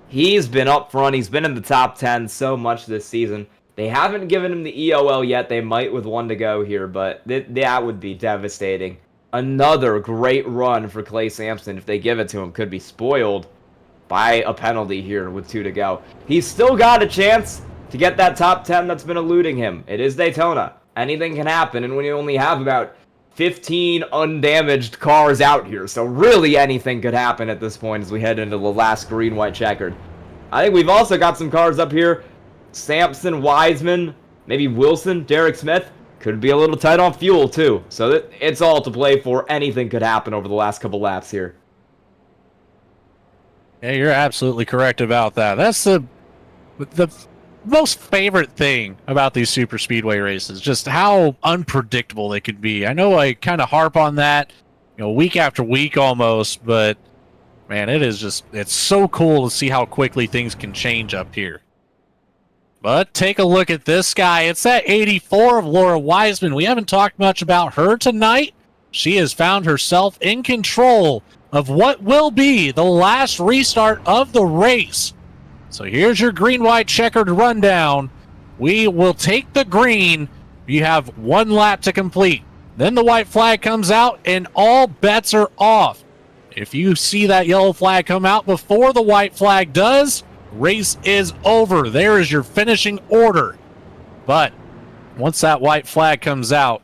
Speaker 2: he's been up front. He's been in the top 10 so much this season. They haven't given him the EOL yet. They might with 1 to go here, but that would be devastating. Another great run for Clay Sampson. If they give it to him, could be spoiled by a penalty here with 2 to go. He's still got a chance to get that top 10 that's been eluding him. It is Daytona. Anything can happen, and when you only have about 15 undamaged cars out here, so really anything could happen at this point as we head into the last green-white checkered. I think we've also got some cars up here. Sampson, Wiseman, maybe Wilson, Derek Smith. Could be a little tight on fuel, too. So it's all to play for. Anything could happen over the last couple laps here.
Speaker 3: Yeah, you're absolutely correct about that. That's the most favorite thing about these super speedway races, just how unpredictable they could be. I know I kind of harp on that, week after week almost, but man, it's so cool to see how quickly things can change up here. But take a look at this guy. It's that 84 of Laura Wiseman. We haven't talked much about her tonight. She has found herself in control of what will be the last restart of the race. So here's your green-white checkered rundown. We will take the green. You have 1 lap to complete. Then the white flag comes out, and all bets are off. If you see that yellow flag come out before the white flag does, race is over. There is your finishing order. But once that white flag comes out,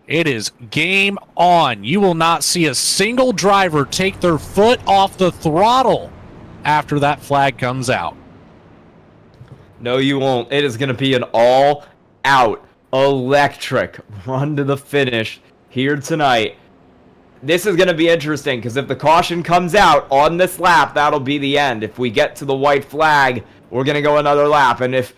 Speaker 3: it is game on. You will not see a single driver take their foot off the throttle after that flag comes out.
Speaker 2: No, you won't. It is going to be an all-out electric run to the finish here tonight. This is going to be interesting because if the caution comes out on this lap, that'll be the end. If we get to the white flag, we're going to go another lap. And if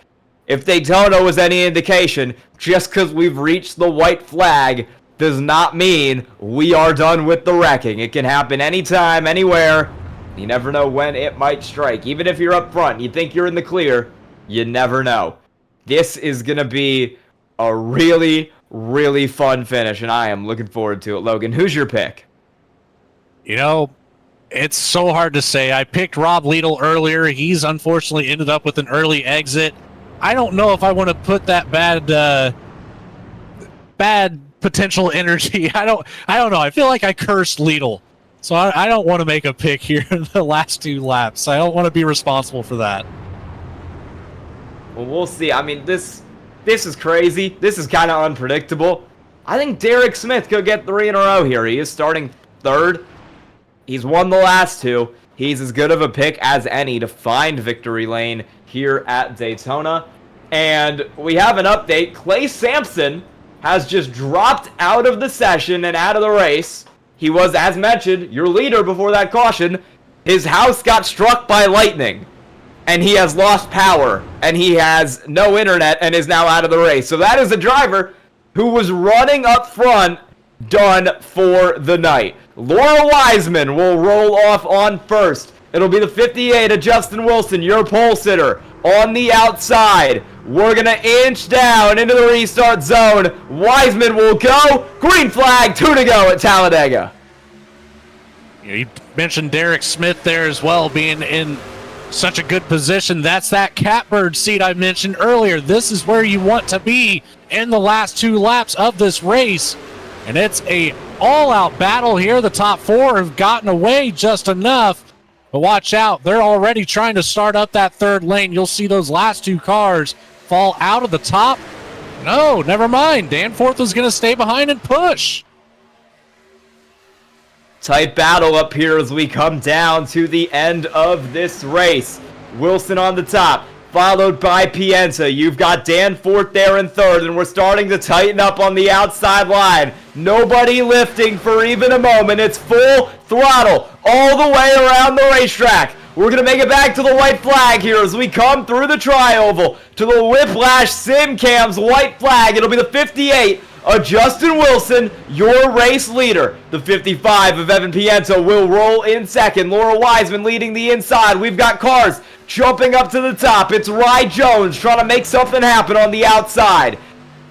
Speaker 2: Daytona was any indication, just because we've reached the white flag does not mean we are done with the wrecking. It can happen anytime, anywhere. You never know when it might strike. Even if you're up front, you think you're in the clear, you never know. This is going to be a really, really fun finish, and I am looking forward to it. Logan, who's your pick?
Speaker 3: You know, it's so hard to say. I picked Rob Liedl earlier. He's unfortunately ended up with an early exit. I don't know if I want to put that bad potential energy. I don't know. I feel like I cursed Liedl. So I don't want to make a pick here in the last 2 laps. I don't want to be responsible for that.
Speaker 2: Well, we'll see. I mean, this is crazy. This is kind of unpredictable. I think Derek Smith could get 3 in a row here. He is starting 3rd. He's won the last 2. He's as good of a pick as any to find victory lane here at Daytona. And we have an update. Clay Sampson has just dropped out of the session and out of the race. He was, as mentioned, your leader before that caution. His house got struck by lightning, and he has lost power, and he has no internet and is now out of the race. So that is a driver who was running up front, done for the night. Laura Wiseman will roll off on first. It'll be the 58 of Justin Wilson, your pole sitter, on the outside. We're going to inch down into the restart zone. Wiseman will go. Green flag, 2 to go at Talladega.
Speaker 3: You mentioned Derek Smith there as well, being in such a good position. That's that catbird seat I mentioned earlier. This is where you want to be in the last 2 laps of this race. And it's a all-out battle here. The top 4 have gotten away just enough. But watch out. They're already trying to start up that 3rd lane. You'll see those last 2 cars fall out of the top. No, never mind. Danforth is going to stay behind and push.
Speaker 2: Tight battle up here as we come down to the end of this race. Wilson on the top, followed by Pienta. You've got Danforth there in 3rd, and we're starting to tighten up on the outside line. Nobody lifting for even a moment. It's full throttle all the way around the racetrack. We're going to make it back to the white flag here as we come through the tri-oval to the Whiplash Simcams white flag. It'll be the 58 of Justin Wilson, your race leader. The 55 of Evan Pienta will roll in 2nd. Laura Wiseman leading the inside. We've got cars jumping up to the top. It's Rye Jones trying to make something happen on the outside.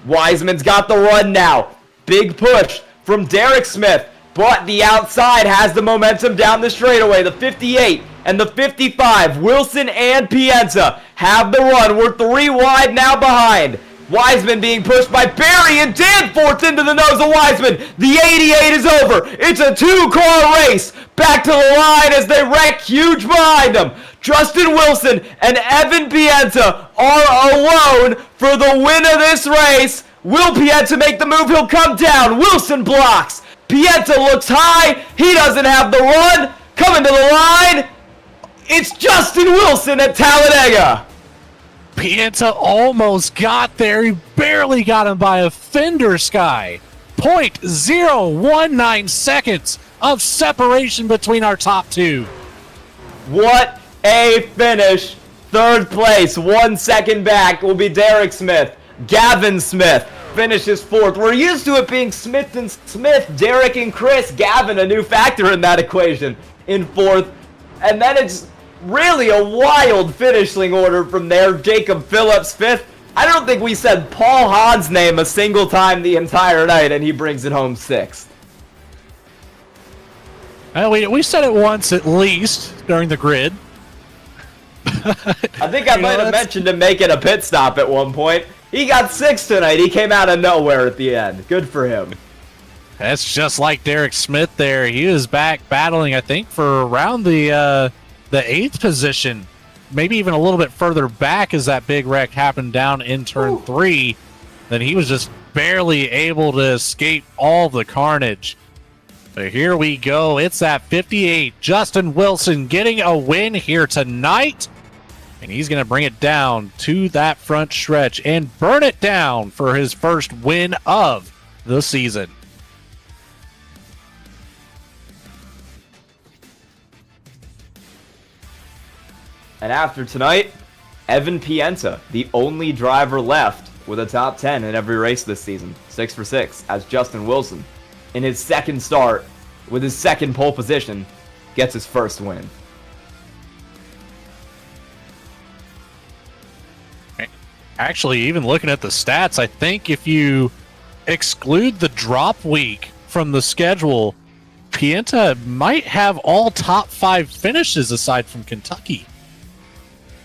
Speaker 2: Wiseman's got the run now. Big push from Derek Smith, but the outside has the momentum down the straightaway. The 58 and the 55, Wilson and Pienta have the run. We're 3 wide now behind. Wiseman being pushed by Barry and Danforth into the nose of Wiseman. The 88 is over. It's a 2-car race. Back to the line as they wreck huge behind them. Justin Wilson and Evan Pienta are alone for the win of this race. Will Pienta make the move? He'll come down. Wilson blocks. Pienta looks high. He doesn't have the run. Coming to the line. It's Justin Wilson at Talladega.
Speaker 3: Pienta almost got there. He barely got him by a fender sky. 0.019 seconds of separation between our top 2.
Speaker 2: What a finish. 3rd place, 1 second back, will be Derek Smith. Gavin Smith finishes 4th. We're used to it being Smith and Smith, Derek and Chris. Gavin, a new factor in that equation, in 4th. And then it's really a wild finishing order from there. Jacob Phillips, 5th. I don't think we said Paul Hahn's name a single time the entire night, and he brings it home 6th.
Speaker 3: We said it once at least during the grid.
Speaker 2: I think I might have mentioned him making a pit stop at one point. He got 6th tonight. He came out of nowhere at the end. Good for him.
Speaker 3: That's just like Derek Smith there. He was back battling, I think, for around the 8th position. Maybe even a little bit further back as that big wreck happened down in turn 3. Then he was just barely able to escape all the carnage. But here we go. It's that 58. Justin Wilson getting a win here tonight. And he's going to bring it down to that front stretch and burn it down for his first win of the season.
Speaker 2: And after tonight, Evan Pienta, the only driver left with a top 10 in every race this season. 6 for 6, as Justin Wilson, in his second start, with his second pole position, gets his first win.
Speaker 3: Actually, even looking at the stats, I think if you exclude the drop week from the schedule, Pienta might have all top 5 finishes aside from Kentucky.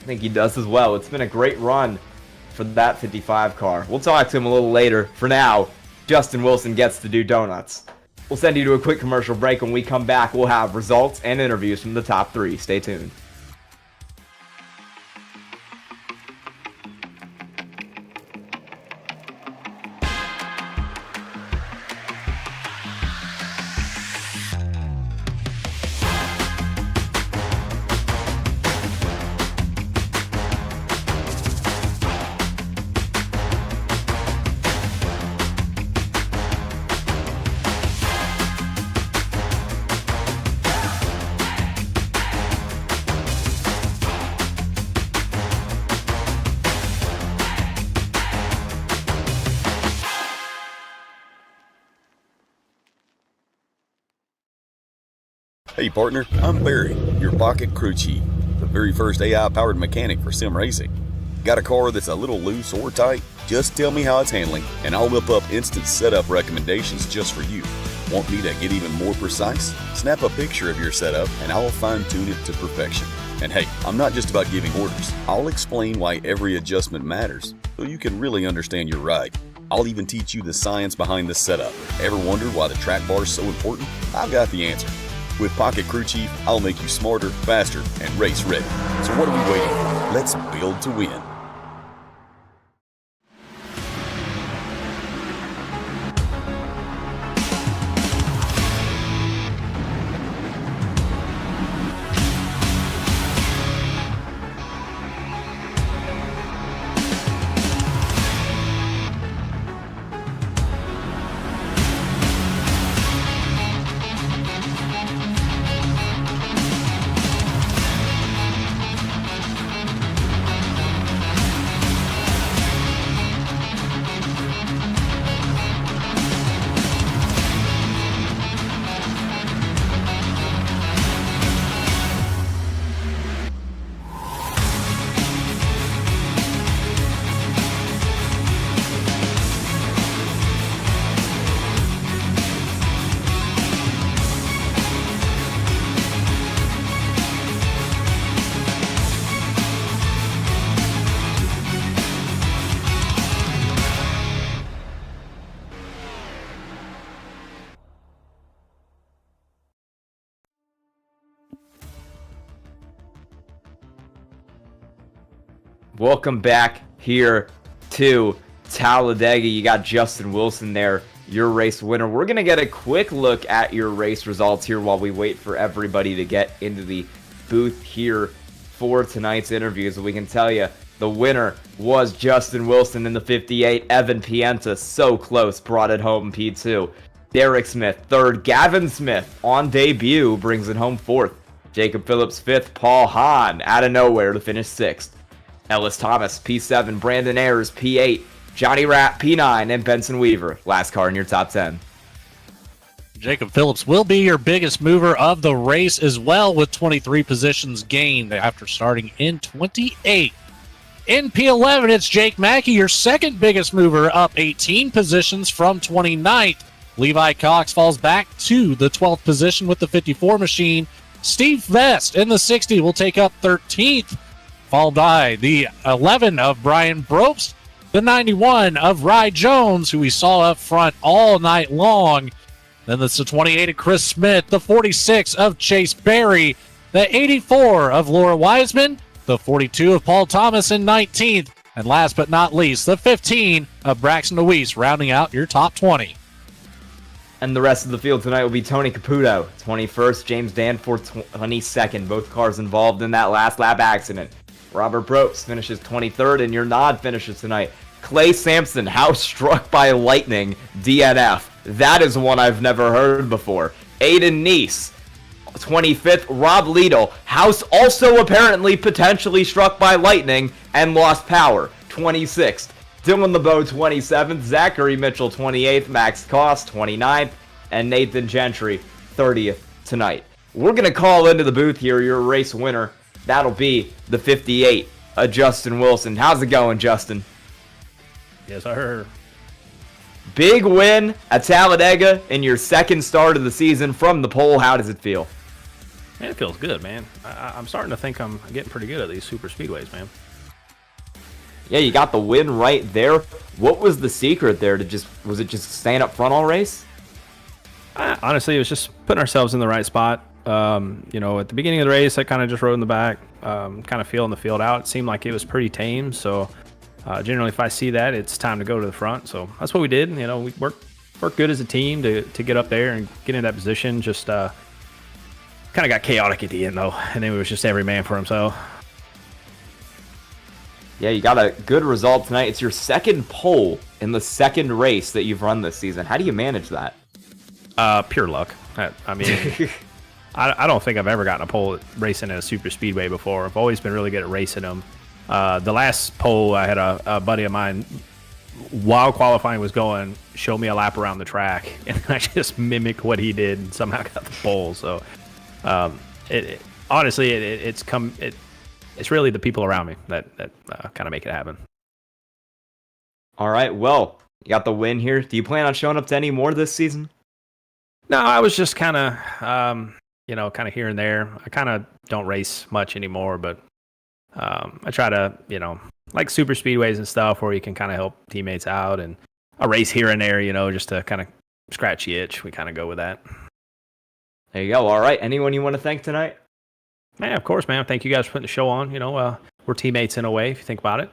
Speaker 2: I think he does as well. It's been a great run for that 55 car. We'll talk to him a little later. For now, Justin Wilson gets to do donuts. We'll send you to a quick commercial break. When we come back, we'll have results and interviews from the top 3. Stay tuned.
Speaker 1: Hey partner, I'm Barry, your pocket crew chief, the very first AI-powered mechanic for sim racing. Got a car that's a little loose or tight? Just tell me how it's handling, and I'll whip up instant setup recommendations just for you. Want me to get even more precise? Snap a picture of your setup, and I'll fine-tune it to perfection. And hey, I'm not just about giving orders. I'll explain why every adjustment matters, so you can really understand your ride. I'll even teach you the science behind the setup. Ever wondered why the track bar is so important? I've got the answer. With Pocket Crew Chief, I'll make you smarter, faster, and race ready. So what are we waiting for? Let's build to win.
Speaker 2: Welcome back here to Talladega. You got Justin Wilson there, your race winner. We're going to get a quick look at your race results here while we wait for everybody to get into the booth here for tonight's interviews. We can tell you the winner was Justin Wilson in the 58. Evan Pienta, so close, brought it home P2. Derek Smith, third. Gavin Smith on debut brings it home fourth. Jacob Phillips, fifth. Paul Hahn out of nowhere to finish sixth. Ellis Thomas, P7, Brandon Ayers, P8, Johnny Rapp, P9, and Benson Weaver, last car in your top 10.
Speaker 3: Jacob Phillips will be your biggest mover of the race as well, with 23 positions gained after starting in 28. In P11, it's Jake Mackey, your second biggest mover, up 18 positions from 29th. Levi Cox falls back to the 12th position with the 54 machine. Steve Vest in the 60 will take up 13th. Followed by the 11 of Brian Brobst, the 91 of Rye Jones, who we saw up front all night long. Then it's the 28 of Chris Smith, the 46 of Chase Berry, the 84 of Laura Wiseman, the 42 of Paul Thomas in 19th, and last but not least, the 15 of Braxton Deweese, rounding out your top 20.
Speaker 2: And the rest of the field tonight will be Tony Caputo, 21st, James Danforth, 22nd. Both cars involved in that last lap accident. Robert Brooks finishes 23rd in your nod finishes tonight. Clay Sampson, house struck by lightning, DNF. That is one I've never heard before. Aiden Neese, 25th. Rob Liedel, house also apparently potentially struck by lightning and lost power, 26th. Dylan LeBeau, 27th. Zachary Mitchell, 28th. Max Koss, 29th. And Nathan Gentry, 30th tonight. We're going to call into the booth here your race winner. That'll be the 58, Justin Wilson. How's it going, Justin?
Speaker 4: Yes, sir.
Speaker 2: Big win at Talladega in your second start of the season from the pole. How does it feel?
Speaker 4: Man, it feels good, man. I'm starting to think I'm getting pretty good at these super speedways, man.
Speaker 2: Yeah, you got the win right there. What was the secret there was it just staying up front all race?
Speaker 4: Honestly, it was just putting ourselves in the right spot. At the beginning of the race, I kind of just rode in the back, kind of feeling the field out. It seemed like it was pretty tame, so generally if I see that, it's time to go to the front. So that's what we did. We worked good as a team to get up there and get in that position. Just kind of got chaotic at the end, though, and then it was just every man for himself.
Speaker 2: Yeah, you got a good result tonight. It's your second pole in the second race that you've run this season. How do you manage that?
Speaker 4: Pure luck. I mean, I don't think I've ever gotten a pole racing in a super speedway before. I've always been really good at racing them. The last pole, I had a buddy of mine, while qualifying was going, show me a lap around the track, and I just mimicked what he did and somehow got the pole. So, honestly, it's really the people around me that kind of make it happen.
Speaker 2: All right, well, you got the win here. Do you plan on showing up to any more this season?
Speaker 4: No, I was just kind of, kind of here and there. I kind of don't race much anymore, but I try to, like super speedways and stuff where you can kind of help teammates out, and a race here and there, just to kind of scratch the itch. We kind of go with that.
Speaker 2: There you go. All right. Anyone you want to thank tonight?
Speaker 4: Man, of course, man. Thank you guys for putting the show on. We're teammates in a way, if you think about it.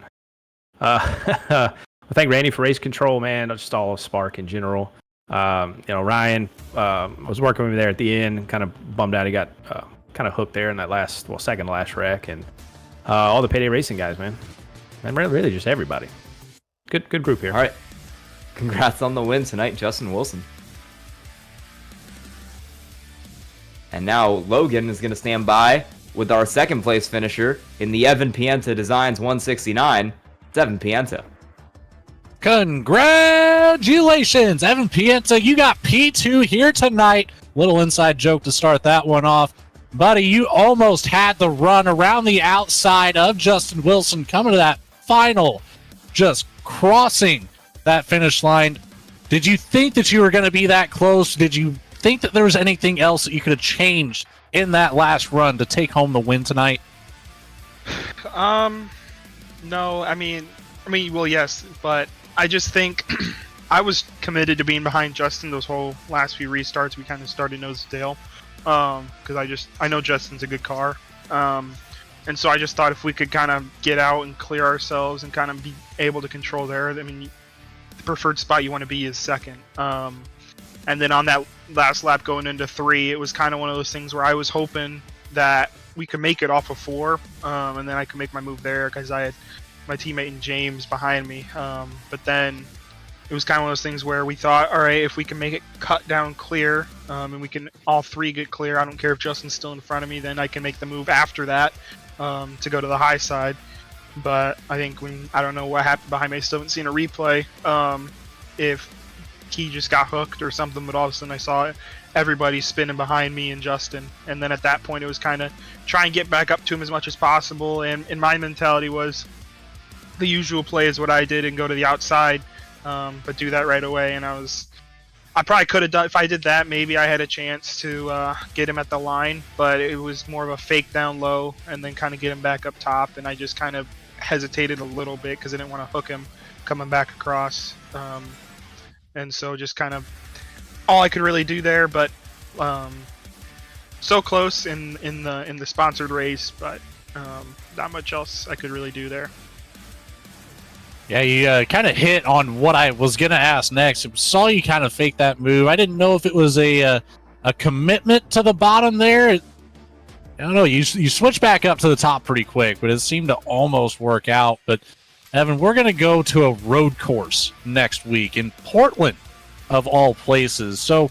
Speaker 4: I thank Randy for race control, man. Just all of Spark in general. Ryan was working with me there at the end. Kind of bummed out he got kind of hooked there in that second to last wreck, and all the Payday Racing guys, man. And really just everybody. Good group here.
Speaker 2: All right. Congrats on the win tonight, Justin Wilson. And now Logan is going to stand by with our second place finisher in the Evan Pienta Designs 169. It's Evan Pienta.
Speaker 3: Congratulations, Evan Pienta. You got P2 here tonight. Little inside joke to start that one off. Buddy, you almost had the run around the outside of Justin Wilson coming to that final, just crossing that finish line. Did you think that you were going to be that close? Did you think that there was anything else that you could have changed in that last run to take home the win tonight?
Speaker 5: No, I mean, well, yes, but I just think I was committed to being behind Justin those whole last few restarts. We kind of started nose to tail, because I know Justin's a good car, and so I just thought if we could kind of get out and clear ourselves and kind of be able to control there. I mean, the preferred spot you want to be is second. And then on that last lap going into 3, it was kind of one of those things where I was hoping that we could make it off of 4, and then I could make my move there because I had my teammate and James behind me. But then it was kind of one of those things where we thought, all right, if we can make it cut down clear, and we can all 3 get clear, I don't care if Justin's still in front of me, then I can make the move after that to go to the high side. But I think I don't know what happened behind me. I still haven't seen a replay. If he just got hooked or something, but all of a sudden I saw everybody spinning behind me and Justin, and then at that point it was kind of try and get back up to him as much as possible, and my mentality was the usual play is what I did and go to the outside, but do that right away. And I probably could have done, if I did that, maybe I had a chance to get him at the line, but it was more of a fake down low and then kind of get him back up top, and I just kind of hesitated a little bit because I didn't want to hook him coming back across. And so just kind of all I could really do there, but so close in the sponsored race, but not much else I could really do there.
Speaker 3: Yeah, you kind of hit on what I was going to ask next. I saw you kind of fake that move. I didn't know if it was a commitment to the bottom there. I don't know. You switch back up to the top pretty quick, but it seemed to almost work out. But Evan, we're going to go to a road course next week in Portland, of all places. So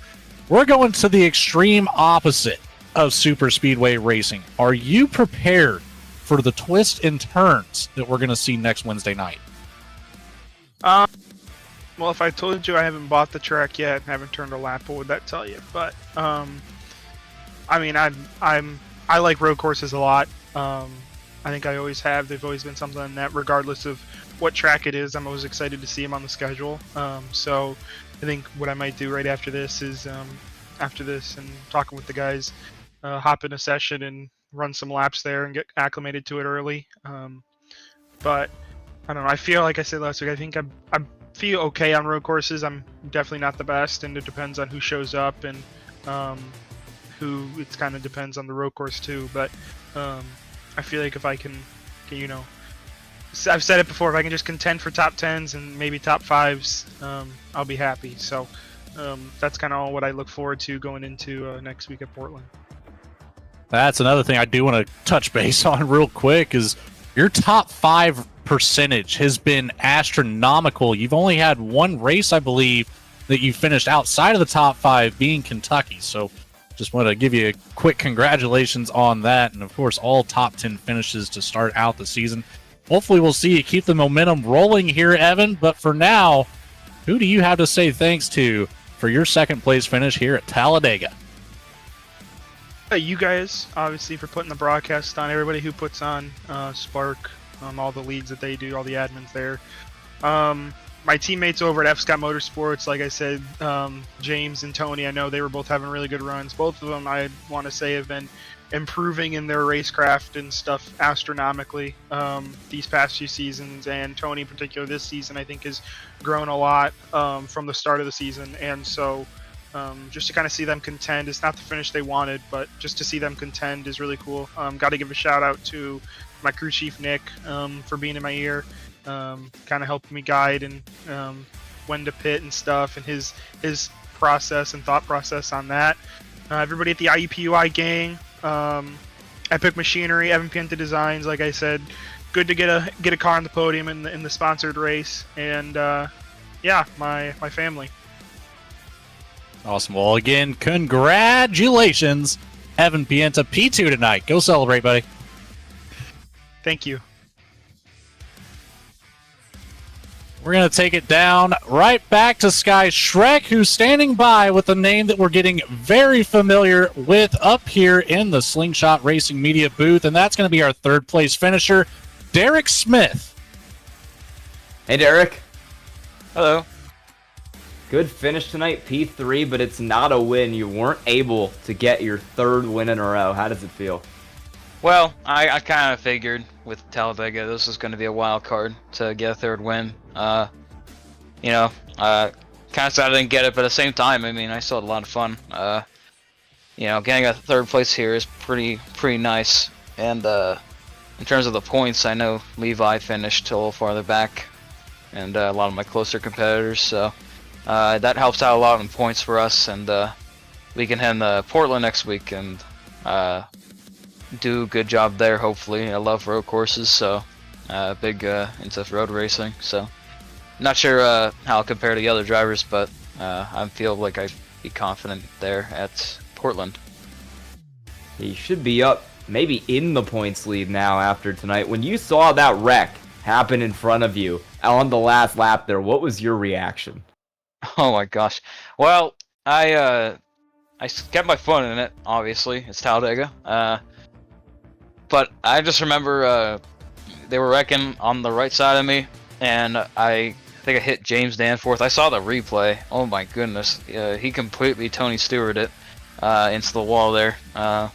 Speaker 3: we're going to the extreme opposite of super speedway racing. Are you prepared for the twists and turns that we're going to see next Wednesday night?
Speaker 5: Well, if I told you I haven't bought the track yet and haven't turned a lap, what would that tell you? But I mean, I like road courses a lot. I think I always have. They've always been something that, regardless of what track it is, I'm always excited to see them on the schedule. So I think what I might do right after this is, after this and talking with the guys, hop in a session and run some laps there and get acclimated to it early. But I don't know. I feel like I said last week, I think I feel okay on road courses. I'm definitely not the best, and it depends on who shows up and who. It kind of depends on the road course too. But I feel like if I can, you know, I've said it before, if I can just contend for top 10s and maybe top 5s, I'll be happy. So that's kind of all what I look forward to going into next week at Portland.
Speaker 3: That's another thing I do want to touch base on real quick is your top 5 percentage has been astronomical. You've only had one race, I believe, that you finished outside of the top 5, being Kentucky. So just want to give you a quick congratulations on that. And of course, all top 10 finishes to start out the season. Hopefully we'll see you keep the momentum rolling here, Evan. But for now, who do you have to say thanks to for your second place finish here at Talladega?
Speaker 5: You guys, obviously, for putting the broadcast on. Everybody who puts on Spark, all the leads that they do, all the admins there. My teammates over at F. Scott Motorsports, like I said, James and Tony, I know they were both having really good runs. Both of them, I want to say, have been improving in their racecraft and stuff astronomically these past few seasons. And Tony, in particular, this season, I think has grown a lot from the start of the season. And so just to kind of see them contend, it's not the finish they wanted, but just to see them contend is really cool. Got to give a shout out to my crew chief, Nick, for being in my ear, kind of helping me guide and when to pit and stuff, and his process and thought process on that. Everybody at the IUPUI gang, Epic Machinery, Evan Pienta Designs, like I said, good to get a car on the podium in the sponsored race, and yeah, my family.
Speaker 3: Awesome. Well, again, congratulations, Evan Pienta, P2 tonight. Go celebrate, buddy.
Speaker 5: Thank you.
Speaker 3: We're going to take it down right back to Sky Shrek, who's standing by with a name that we're getting very familiar with up here in the Slingshot Racing Media booth, and that's going to be our third place finisher, Derek Smith.
Speaker 2: Hey, Derek.
Speaker 6: Hello.
Speaker 2: Good finish tonight, P3, but it's not a win. You weren't able to get your third win in a row. How does it feel?
Speaker 6: Well, I kind of figured with Talladega this was going to be a wild card to get a third win. Kind of sad I didn't get it, but at the same time, I mean, I still had a lot of fun. Getting a third place here is pretty nice. And in terms of the points, I know Levi finished a little farther back, and a lot of my closer competitors, so that helps out a lot in points for us. And we can head Portland next week and do a good job there, hopefully. I love road courses, so big into road racing, so not sure how I'll compare to the other drivers, but I feel like I'd be confident there at Portland.
Speaker 2: You should be up maybe in the points lead now after tonight. When you saw that wreck happen in front of you on the last lap there, what was your reaction?
Speaker 6: Oh my gosh. Well, I kept my phone in it, obviously. It's Talladega. But I just remember they were wrecking on the right side of me, and I think I hit James Danforth. I saw the replay. Oh my goodness. He completely Tony Stewart it into the wall there. I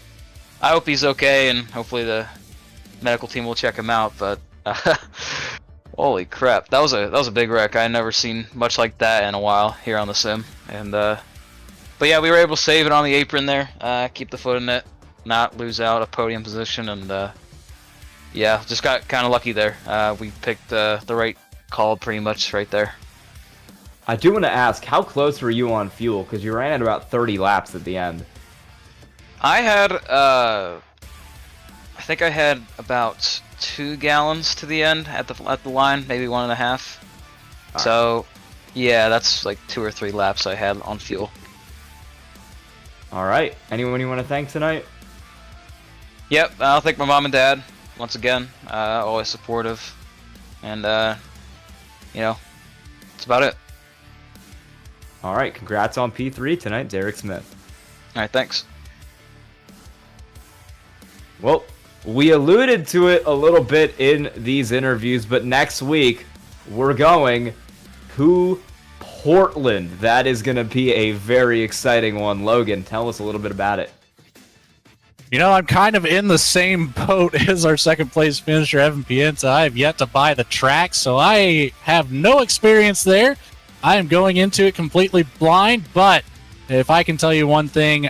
Speaker 6: hope he's okay, and hopefully the medical team will check him out, but holy crap. That was a big wreck. I had never seen much like that in a while here on the sim. And but yeah, we were able to save it on the apron there. Keep the foot in it, not lose out a podium position, and yeah, just got kind of lucky there. We picked the right call pretty much right there.
Speaker 2: I do want to ask, how close were you on fuel? Because you ran at about 30 laps at the end.
Speaker 6: I had think I had about 2 gallons to the end at the line, maybe 1.5. So, yeah, that's like 2 or 3 laps I had on fuel.
Speaker 2: All right. Anyone you want to thank tonight?
Speaker 6: Yep, I'll thank my mom and dad once again. Always supportive, and you know, that's about it.
Speaker 2: All right. Congrats on P3 tonight, Derek Smith.
Speaker 6: All right, thanks.
Speaker 2: Well, we alluded to it a little bit in these interviews, but next week we're going to Portland. That is going to be a very exciting one. Logan, tell us a little bit about it.
Speaker 3: You know, I'm kind of in the same boat as our second place finisher, Evan Pienta. I have yet to buy the track, so I have no experience there. I am going into it completely blind, but if I can tell you one thing,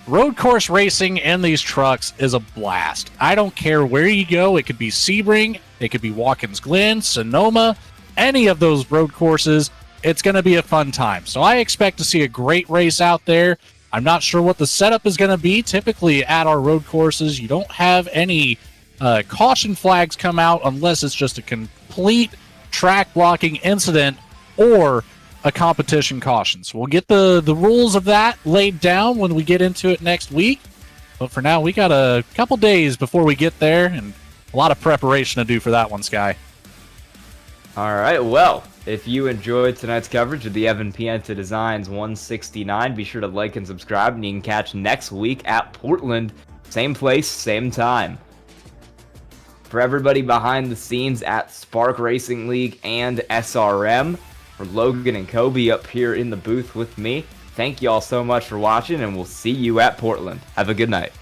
Speaker 3: road course racing in these trucks is a blast. I don't care where you go. It could be Sebring, it could be Watkins Glen, Sonoma, any of those road courses. It's going to be a fun time. So I expect to see a great race out there. I'm not sure what the setup is going to be. Typically at our road courses, you don't have any caution flags come out unless it's just a complete track blocking incident or a competition caution. So we'll get the rules of that laid down when we get into it next week. But for now, we got a couple days before we get there, and a lot of preparation to do for that one, Sky.
Speaker 2: All right, well, if you enjoyed tonight's coverage of the Evan Pienta Designs 169, be sure to like and subscribe, and you can catch next week at Portland. Same place, same time. For everybody behind the scenes at Spark Racing League and SRM, for Logan and Kobe up here in the booth with me, thank you all so much for watching, and we'll see you at Portland. Have a good night.